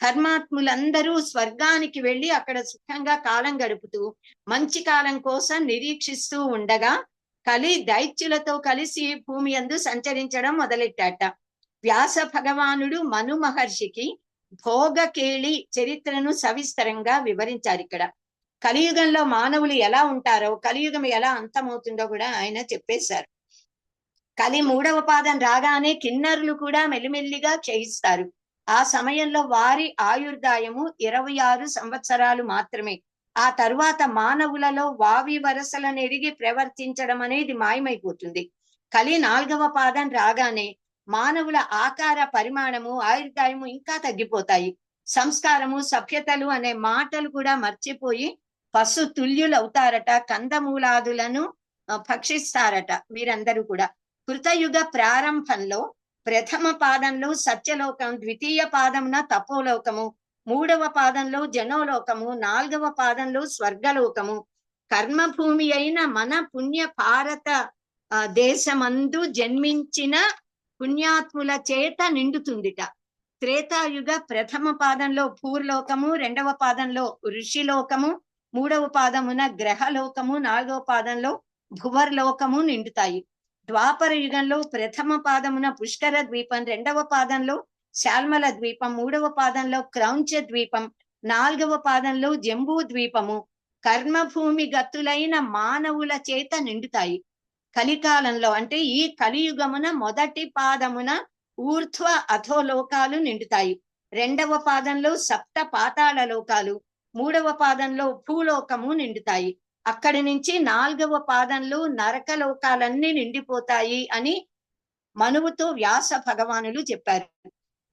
ధర్మాత్ములందరూ స్వర్గానికి వెళ్లి అక్కడ సుఖంగా కాలం గడుపుతూ మంచి కాలం కోసం నిరీక్షిస్తూ ఉండగా కలి దైత్యులతో కలిసి భూమి యందు సంచరించడం మొదలెట్టాట. వ్యాస భగవానుడు మను మహర్షికి భోగకేళి చరిత్రను సవిస్తరంగా వివరించారు. ఇక్కడ కలియుగంలో మానవులు ఎలా ఉంటారో, కలియుగం ఎలా అంతమవుతుందో కూడా ఆయన చెప్పేశారు. కలి 3వ పాదం రాగానే కిన్నరులు కూడా మెల్లిమెల్లిగా క్షయిస్తారు. ఆ సమయంలో వారి ఆయుర్దాయము 26 సంవత్సరాలు మాత్రమే. ఆ తరువాత మానవులలో వావి వరసలను ఎరిగి ప్రవర్తించడం అనేది మాయమైపోతుంది. కలి 4వ పాదం రాగానే మానవుల ఆకార పరిమాణము, ఆయుర్దాయము ఇంకా తగ్గిపోతాయి. సంస్కారము, సభ్యతలు అనే మాటలు కూడా మర్చిపోయి పశు తుల్యులవుతారట. కందమూలాదులను భక్షిస్తారట వీరందరూ కూడా. కృతయుగ ప్రారంభంలో 1వ పాదంలో సత్యలోకం, 2వ పాదమున తపోలోకము, 3వ పాదంలో జనోలోకము, 4వ పాదంలో స్వర్గలోకము కర్మభూమి అయిన మన పుణ్య భారత దేశమందు జన్మించిన పుణ్యాత్ముల చేత నిండుతుందిట. త్రేతాయుగ 1వ పాదంలో భూర్లోకము, 2వ పాదంలో ఋషిలోకము, 3వ పాదమున గ్రహలోకము, 4వ పాదంలో భువర్లోకము నిండుతాయి. ద్వాపర యుగంలో 1వ పాదమున పుష్కర ద్వీపం, 2వ పాదంలో శాల్మల ద్వీపం, 3వ పాదంలో క్రౌంచ ద్వీపం, 4వ పాదంలో జంబూ ద్వీపము కర్మభూమి గతులైన మానవుల చేత నిండుతాయి. కలికాలంలో అంటే ఈ కలియుగమున మొదటి పాదమున ఊర్ధ్వ అధోలోకాలు నిండుతాయి. 2వ పాదంలో సప్త పాతాళ లోకాలు, 3వ పాదంలో భూలోకము నిండుతాయి. అక్కడి నుంచి 4వ పాదంలో నరక లోకాలన్నీ నిండిపోతాయి అని మనువుతో వ్యాస భగవానులు చెప్పారు.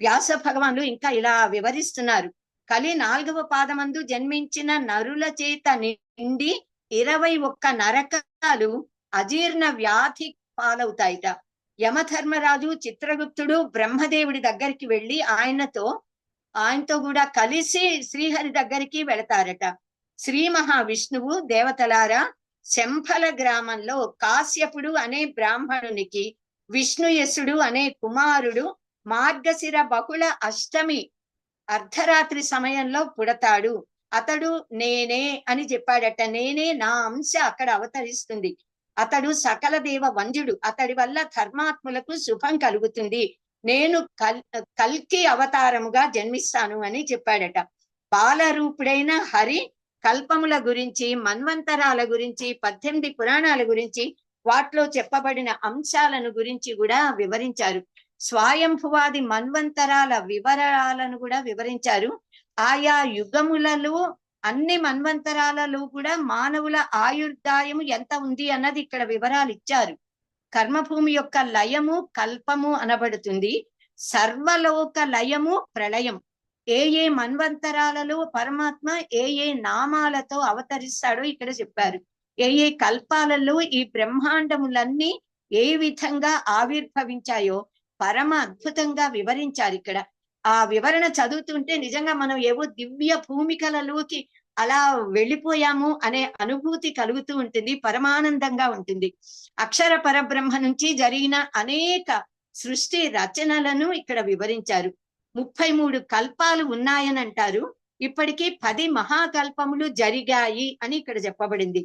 వ్యాస భగవానులు ఇంకా ఇలా వివరిస్తున్నారు. కలి 4వ పాదమందు జన్మించిన నరుల చేత నిండి 21 నరకాలు అజీర్ణ వ్యాధి పాలవుతాయిట. యమధర్మరాజు, చిత్రగుప్తుడు బ్రహ్మదేవుడి దగ్గరికి వెళ్ళి ఆయనతో కూడా కలిసి శ్రీహరి దగ్గరికి వెళతారట. శ్రీ మహావిష్ణువు దేవతలారా, శంఫల గ్రామంలో కాశ్యపుడు అనే బ్రాహ్మణునికి విష్ణుయసుడు అనే కుమారుడు మార్గశిర బహుళ అష్టమి అర్ధరాత్రి సమయంలో పుడతాడు. అతడు నేనే అని చెప్పాడట. నేనే, నా అంశ అక్కడ అవతరిస్తుంది. అతడు సకల దేవ వంద్యుడు. అతడి వల్ల ధర్మాత్ములకు శుభం కలుగుతుంది. నేను కల్కి అవతారముగా జన్మిస్తాను అని చెప్పాడట. బాలరూపుడైన హరి కల్పముల గురించి, మన్వంతరాల గురించి, 18 పురాణాల గురించి, వాటిలో చెప్పబడిన అంశాలను గురించి కూడా వివరించారు. స్వయంభువాది మన్వంతరాల వివరాలను కూడా వివరించారు. ఆయా యుగములలో అన్ని మన్వంతరాలలో కూడా మానవుల ఆయుర్దాయము ఎంత ఉంది అన్నది ఇక్కడ వివరాలు ఇచ్చారు. కర్మభూమి యొక్క లయము కల్పము అనబడుతుంది. సర్వలోక లయము ప్రళయం. ఏ ఏ మన్వంతరాలలో పరమాత్మ ఏ నామాలతో అవతరిస్తాడో ఇక్కడ చెప్పారు. ఏ కల్పాలలో ఈ బ్రహ్మాండములన్నీ ఏ విధంగా ఆవిర్భవించాయో పరమ అద్భుతంగా వివరించారు ఇక్కడ. ఆ వివరణ చదువుతుంటే నిజంగా మనం ఏవో దివ్య భూమికలలోకి అలా వెళ్ళిపోయాము అనే అనుభూతి కలుగుతూ ఉంటుంది, పరమానందంగా ఉంటుంది. అక్షర పరబ్రహ్మ నుంచి జరిగిన అనేక సృష్టి రచనలను ఇక్కడ వివరించారు. 33 కల్పాలు ఉన్నాయని అంటారు. ఇప్పటికీ 10 మహాకల్పములు జరిగాయి అని ఇక్కడ చెప్పబడింది.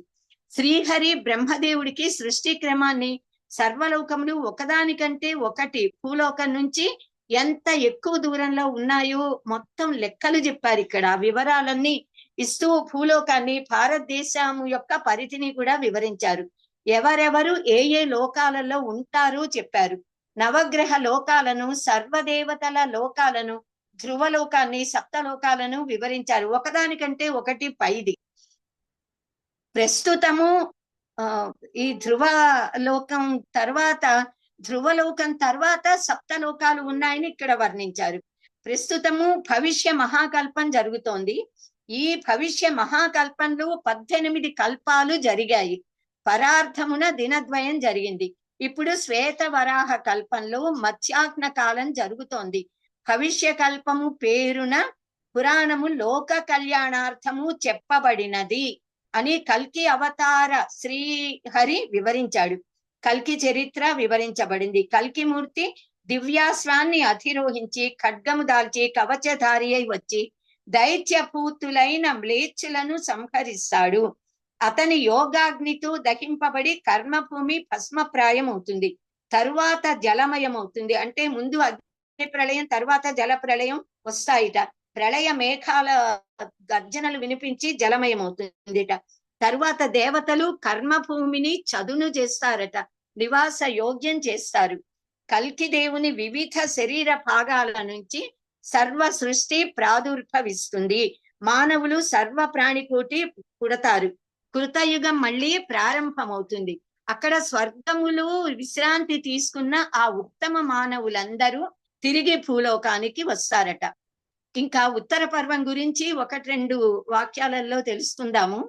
శ్రీహరి బ్రహ్మదేవుడికి సృష్టి క్రమాన్ని సర్వలోకములు ఒకదానికంటే ఒకటి భూలోకం నుంచి ఎంత ఎక్కువ దూరంలో ఉన్నాయో మొత్తం లెక్కలు చెప్పారు ఇక్కడ. వివరాలన్నీ ఇస్తూ భూలోకాన్ని, భారతదేశం యొక్క పరిధిని కూడా వివరించారు. ఎవరెవరు ఏ లోకాలలో ఉంటారో చెప్పారు. నవగ్రహ లోకాలను, సర్వదేవతల లోకాలను, ధ్రువలోకాన్ని, సప్తలోకాలను వివరించారు. ఒకదానికంటే ఒకటి పైది. ప్రస్తుతము ఈ ధ్రువలోకం తర్వాత సప్తలోకాలు ఉన్నాయని ఇక్కడ వర్ణించారు. ప్రస్తుతము భవిష్య మహాకల్పం జరుగుతోంది. ఈ భవిష్య మహాకల్పంలో 18 కల్పాలు జరిగాయి. పరార్థమున దినద్వయం జరిగింది. ఇప్పుడు శ్వేత వరాహ కల్పంలో మత్స్యాగ్న కాలం జరుగుతోంది. భవిష్య కల్పము పేరున పురాణము లోక కళ్యాణార్థము చెప్పబడినది అని కల్కి అవతార శ్రీహరి వివరించాడు. కల్కి చరిత్ర వివరించబడింది. కల్కి మూర్తి దివ్యాశ్వాన్ని అధిరోహించి ఖడ్గము దాల్చి కవచధారి అయి వచ్చి దైత్యపూతులైన మ్లేచ్చులను సంహరిస్తాడు. అతని యోగాగ్నితో దహింపబడి కర్మభూమి భస్మప్రాయం అవుతుంది. తరువాత జలమయం అవుతుంది. అంటే ముందు అగ్ని ప్రళయం, తరువాత జల ప్రళయం వస్తాయిట. ప్రళయ మేఘాల గర్జనలు వినిపించి జలమయం అవుతుందిట. తరువాత దేవతలు కర్మభూమిని చదును చేస్తారట, నివాస యోగ్యం చేస్తారు. కల్కి దేవుని వివిధ శరీర భాగాల నుంచి సర్వ సృష్టి ప్రాదుర్భవిస్తుంది. మానవులు సర్వ ప్రాణికోటి పుడతారు. కృతయుగం మళ్ళీ ప్రారంభమవుతుంది. అక్కడ స్వర్గములు విశ్రాంతి తీసుకున్న ఆ ఉత్తమ మానవులందరూ తిరిగి భూలోకానికి వస్తారట. ఇంకా ఉత్తర పర్వం గురించి 1-2 వాక్యాలలో తెలుసుకుందాము.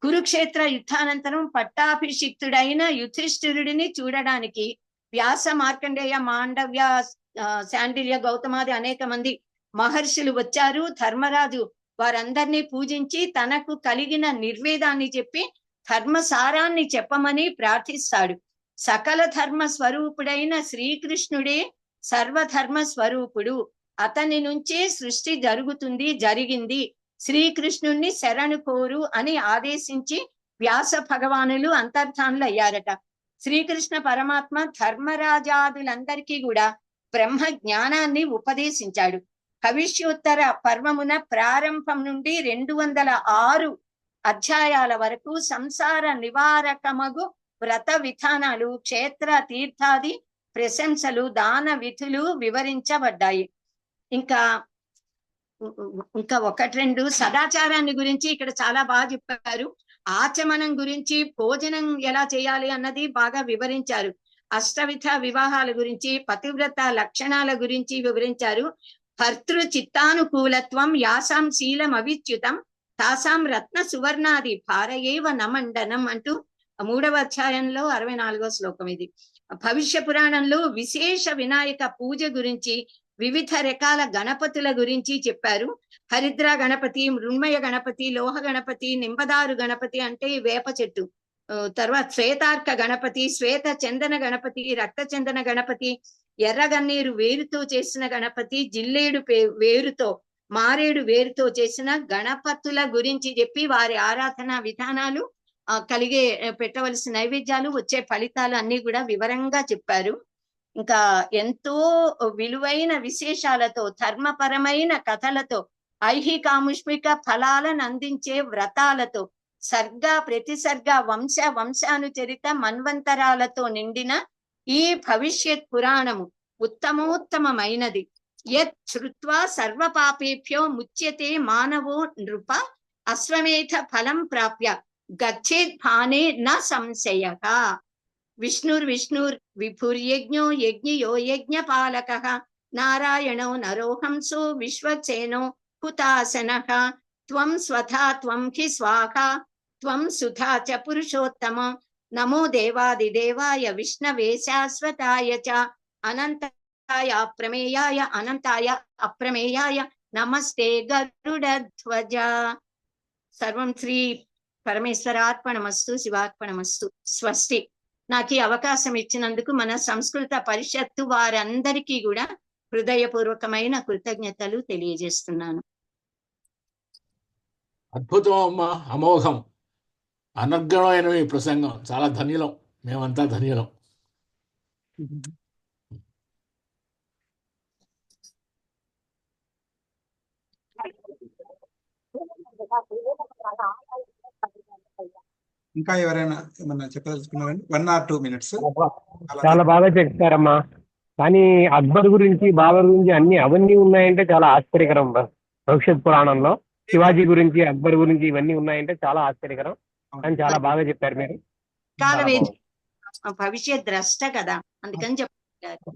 కురుక్షేత్ర యుద్ధానంతరం పట్టాభిషిక్తుడైన యుధిష్ఠిరుడిని చూడడానికి వ్యాస, మార్కండేయ, మాండవ్య, శాండిల్య, గౌతమాది అనేక మంది మహర్షులు వచ్చారు. ధర్మరాజు వారందరినీ పూజించి తనకు కలిగిన నిర్వేదాన్ని చెప్పి ధర్మసారాన్ని చెప్పమని ప్రార్థిస్తాడు. సకల ధర్మ స్వరూపుడైన శ్రీకృష్ణుడే సర్వధర్మ స్వరూపుడు. అతని నుంచే సృష్టి జరిగింది. శ్రీకృష్ణుణ్ణి శరణు కోరు అని ఆదేశించి వ్యాస భగవానులు అంతర్ధానులు అయ్యారట. శ్రీకృష్ణ పరమాత్మ ధర్మరాజాదులందరికీ కూడా బ్రహ్మ జ్ఞానాన్ని ఉపదేశించాడు. భవిష్యోత్తర పర్వమున ప్రారంభం నుండి 206 అధ్యాయాల వరకు సంసార నివారకమగు వ్రత విధానాలు, క్షేత్ర తీర్థాది ప్రశంసలు, దాన విధులు వివరించబడ్డాయి. ఇంకా 1-2 సదాచారాన్ని గురించి ఇక్కడ చాలా బాగా చెప్పారు. ఆచమనం గురించి, భోజనం ఎలా చేయాలి అన్నది బాగా వివరించారు. అష్టవిధ వివాహాల గురించి, పతివ్రత లక్షణాల గురించి వివరించారు. భర్తృ చిత్తానుకూలత్వం యాసాం శీలం అవిచ్యుతం తాసాం రత్న సువర్ణాది భారయేవ నమండనం అంటూ 3వ అధ్యాయంలో 64వ శ్లోకం ఇది. భవిష్య పురాణంలో విశేష వినాయక పూజ గురించి, వివిధ రకాల గణపతుల గురించి చెప్పారు. హరిద్ర గణపతి, మృణ్మయ గణపతి, లోహ గణపతి, నింబదారు గణపతి అంటే వేప చెట్టు, తర్వాత శ్వేతార్క గణపతి, శ్వేత చందన గణపతి, రక్త చందన గణపతి, ఎర్రగన్నేరు వేరుతో చేసిన గణపతి, జిల్లేడు వేరుతో, మారేడు వేరుతో చేసిన గణపతుల గురించి చెప్పి వారి ఆరాధన విధానాలు, కలిగే పెట్టవలసిన నైవేద్యాలు, వచ్చే ఫలితాలు అన్ని కూడా వివరంగా చెప్పారు. ఇంకా ఎంతో విలువైన విశేషాలతో, ధర్మపరమైన కథలతో, ఐహికాముష్మిక ఫలాలను అందించే వ్రతాలతో, సర్గ ప్రతిసర్గ వంశానుచరిత మన్వంతరాలతో నిండిన ఈ భవిష్యత్ పురాణము ఉత్తమోత్తమైనది. యత్ శ్రుత్వా సర్వ పాపేభ్యో ముచ్యతే మానవో నృప అశ్వమేధ ఫలం ప్రాప్య గచ్చేత్ భానే న సంశయః. విష్ణుర్ విభుర్యజ్ఞో యజ్ఞియో యజ్ఞపాలకః నారాయణో నరోహంసో విశ్వక్సేనో హుతాసనః. త్వం స్వధా త్వం హి స్వాహా త్వం సుధా చ పురుషోత్తమ. నమో దేవాదిదేవాయ విష్ణవే శాశ్వతాయ చ అనంతాయ అప్రమేయాయ అనంతాయ అప్రమేయాయ నమస్తే గరుడధ్వజ. సర్వం శ్రీ పరమేశ్వరార్పణమస్తు, శివార్పణమస్తు. స్వస్తి. నాకు ఈ అవకాశం ఇచ్చినందుకు మన సంస్కృత పరిషత్తు వారందరికీ కూడా హృదయపూర్వకమైన కృతజ్ఞతలు తెలియజేస్తున్నాను. అద్భుతం అమ్మా, అమోఘం, అనర్గళమైన మీ ప్రసంగం. చాలా ధన్యులం, మేమంతా ధన్యులం. ఇంకా ఎవరైనా ఏమన్నా చెప్పదలుచుకున్నారండి? 1 or 2 minutes. చాలా బాగా చెప్తారమ్మా. కానీ అక్బర్ గురించి, బాబర్ గురించి అవన్నీ ఉన్నాయంటే చాలా ఆశ్చర్యకరం. భవిష్యత్ పురాణంలో శివాజీ గురించి, అక్బర్ గురించి ఇవన్నీ ఉన్నాయంటే చాలా ఆశ్చర్యకరం. కానీ చాలా బాగా చెప్పారు మీరు. భవిష్యత్ ద్రష్ట కదా, అందుకని చెప్పారు.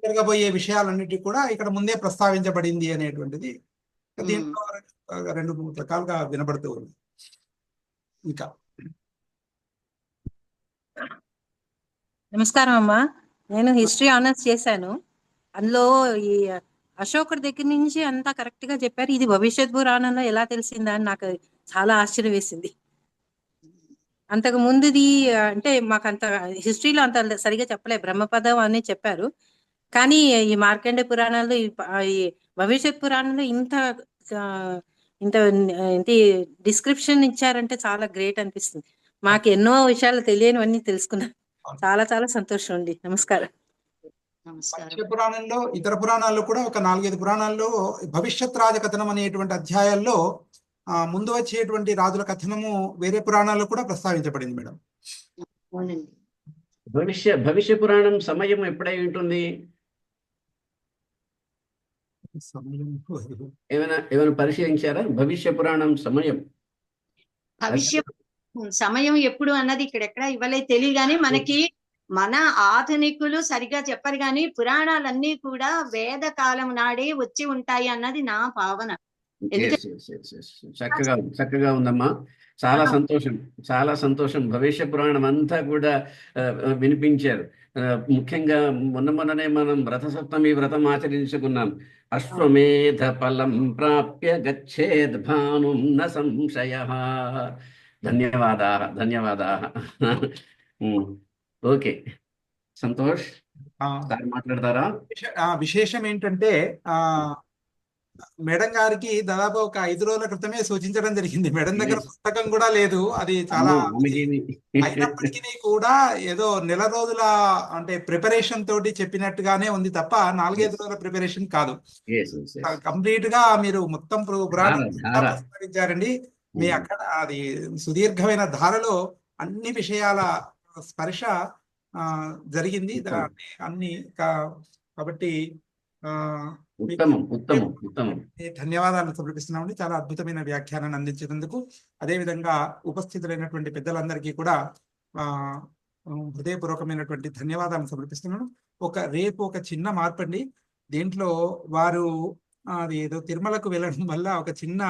జరగబోయే విషయాలన్నిటి కూడా ఇక్కడ ముందే ప్రస్తావించబడింది అనేటువంటిది దీంట్లో 2-3 రకాలుగా వినబడుతూ ఉంది. ఇంకా నమస్కారం అమ్మా. నేను హిస్టరీ ఆనర్స్ చేశాను. అందులో ఈ అశోకుడి దగ్గర నుంచి అంతా కరెక్ట్ గా చెప్పారు. ఇది భవిష్యత్ పురాణంలో ఎలా తెలిసిందా అని నాకు చాలా ఆశ్చర్యం వేసింది. అంతకు ముందుది అంటే మాకు అంత హిస్టరీలో అంత సరిగా చెప్పలే, బ్రహ్మపదం అని చెప్పారు. కానీ ఈ మార్కండే పురాణాల్లో ఈ భవిష్యత్ పురాణంలో ఇంత ఏంటి డిస్క్రిప్షన్ ఇచ్చారంటే చాలా గ్రేట్ అనిపిస్తుంది. మాకు ఎన్నో విషయాలు తెలియనివన్నీ తెలుసుకున్నాను. చాలా చాలా సంతోషం అండి. నమస్కారం. పంచ పురాణంలో, ఇతర పురాణాల్లో కూడా ఒక 4-5 పురాణాల్లో భవిష్యత్ రాజ కథనం అనేటువంటి అధ్యాయాల్లో ముందు వచ్చేటువంటి రాజుల కథనము వేరే పురాణాల్లో కూడా ప్రస్తావించబడింది మేడం. భవిష్య పురాణం సమయం ఎప్పుడై ఉంటుంది? ఏమైనా పరిశీలించారా? భవిష్య పురాణం సమయం ఎప్పుడు అన్నది ఇక్కడెక్కడ ఇవ్వలేదు తెలియగానే మనకి మన ఆధునికులు సరిగా చెప్పరు కానీ పురాణాలన్నీ కూడా వేద కాలం నాడే వచ్చి ఉంటాయి అన్నది నా భావన. చక్కగా ఉందమ్మా. చాలా సంతోషం. భవిష్య పురాణం అంతా కూడా వినిపించారు. ముఖ్యంగా మొన్ననే మనం రథసప్తమి వ్రతం ఆచరించుకున్నాం. అశ్వమేధ ఫలం ప్రాప్య గచ్చేద్ భానుం న సంశయః. ధన్యవాదాः. ఓకే సంతోష్ మాట్లాడతారా? విశేషం ఏంటంటే మేడం గారికి దాదాపు ఒక 5 రోజుల క్రితమే సూచించడం జరిగింది. మేడం దగ్గర పుస్తకం కూడా లేదు. అది చాలా అయినప్పటికీ కూడా ఏదో నెల రోజుల అంటే ప్రిపరేషన్ తోటి చెప్పినట్టుగానే ఉంది తప్ప 4-5 రోజుల ప్రిపరేషన్ కాదు. కంప్లీట్ గా మీరు మొత్తం ప్రస్తావించారండి. మీ అక్కడ అది సుదీర్ఘమైన ధారలో అన్ని విషయాల స్పర్శ జరిగింది అన్ని. కాబట్టి ధన్యవాదాలు సమర్పిస్తున్నామండి. చాలా అద్భుతమైన వ్యాఖ్యానాన్ని అందించినందుకు, అదేవిధంగా ఉపస్థితులైనటువంటి పెద్దలందరికీ కూడా హృదయపూర్వకమైనటువంటి ధన్యవాదాలు సమర్పిస్తున్నాను. రేపు ఒక చిన్న మార్పు అండి. దీంట్లో వారు అది ఏదో తిరుమలకు వెళ్ళడం వల్ల ఒక చిన్న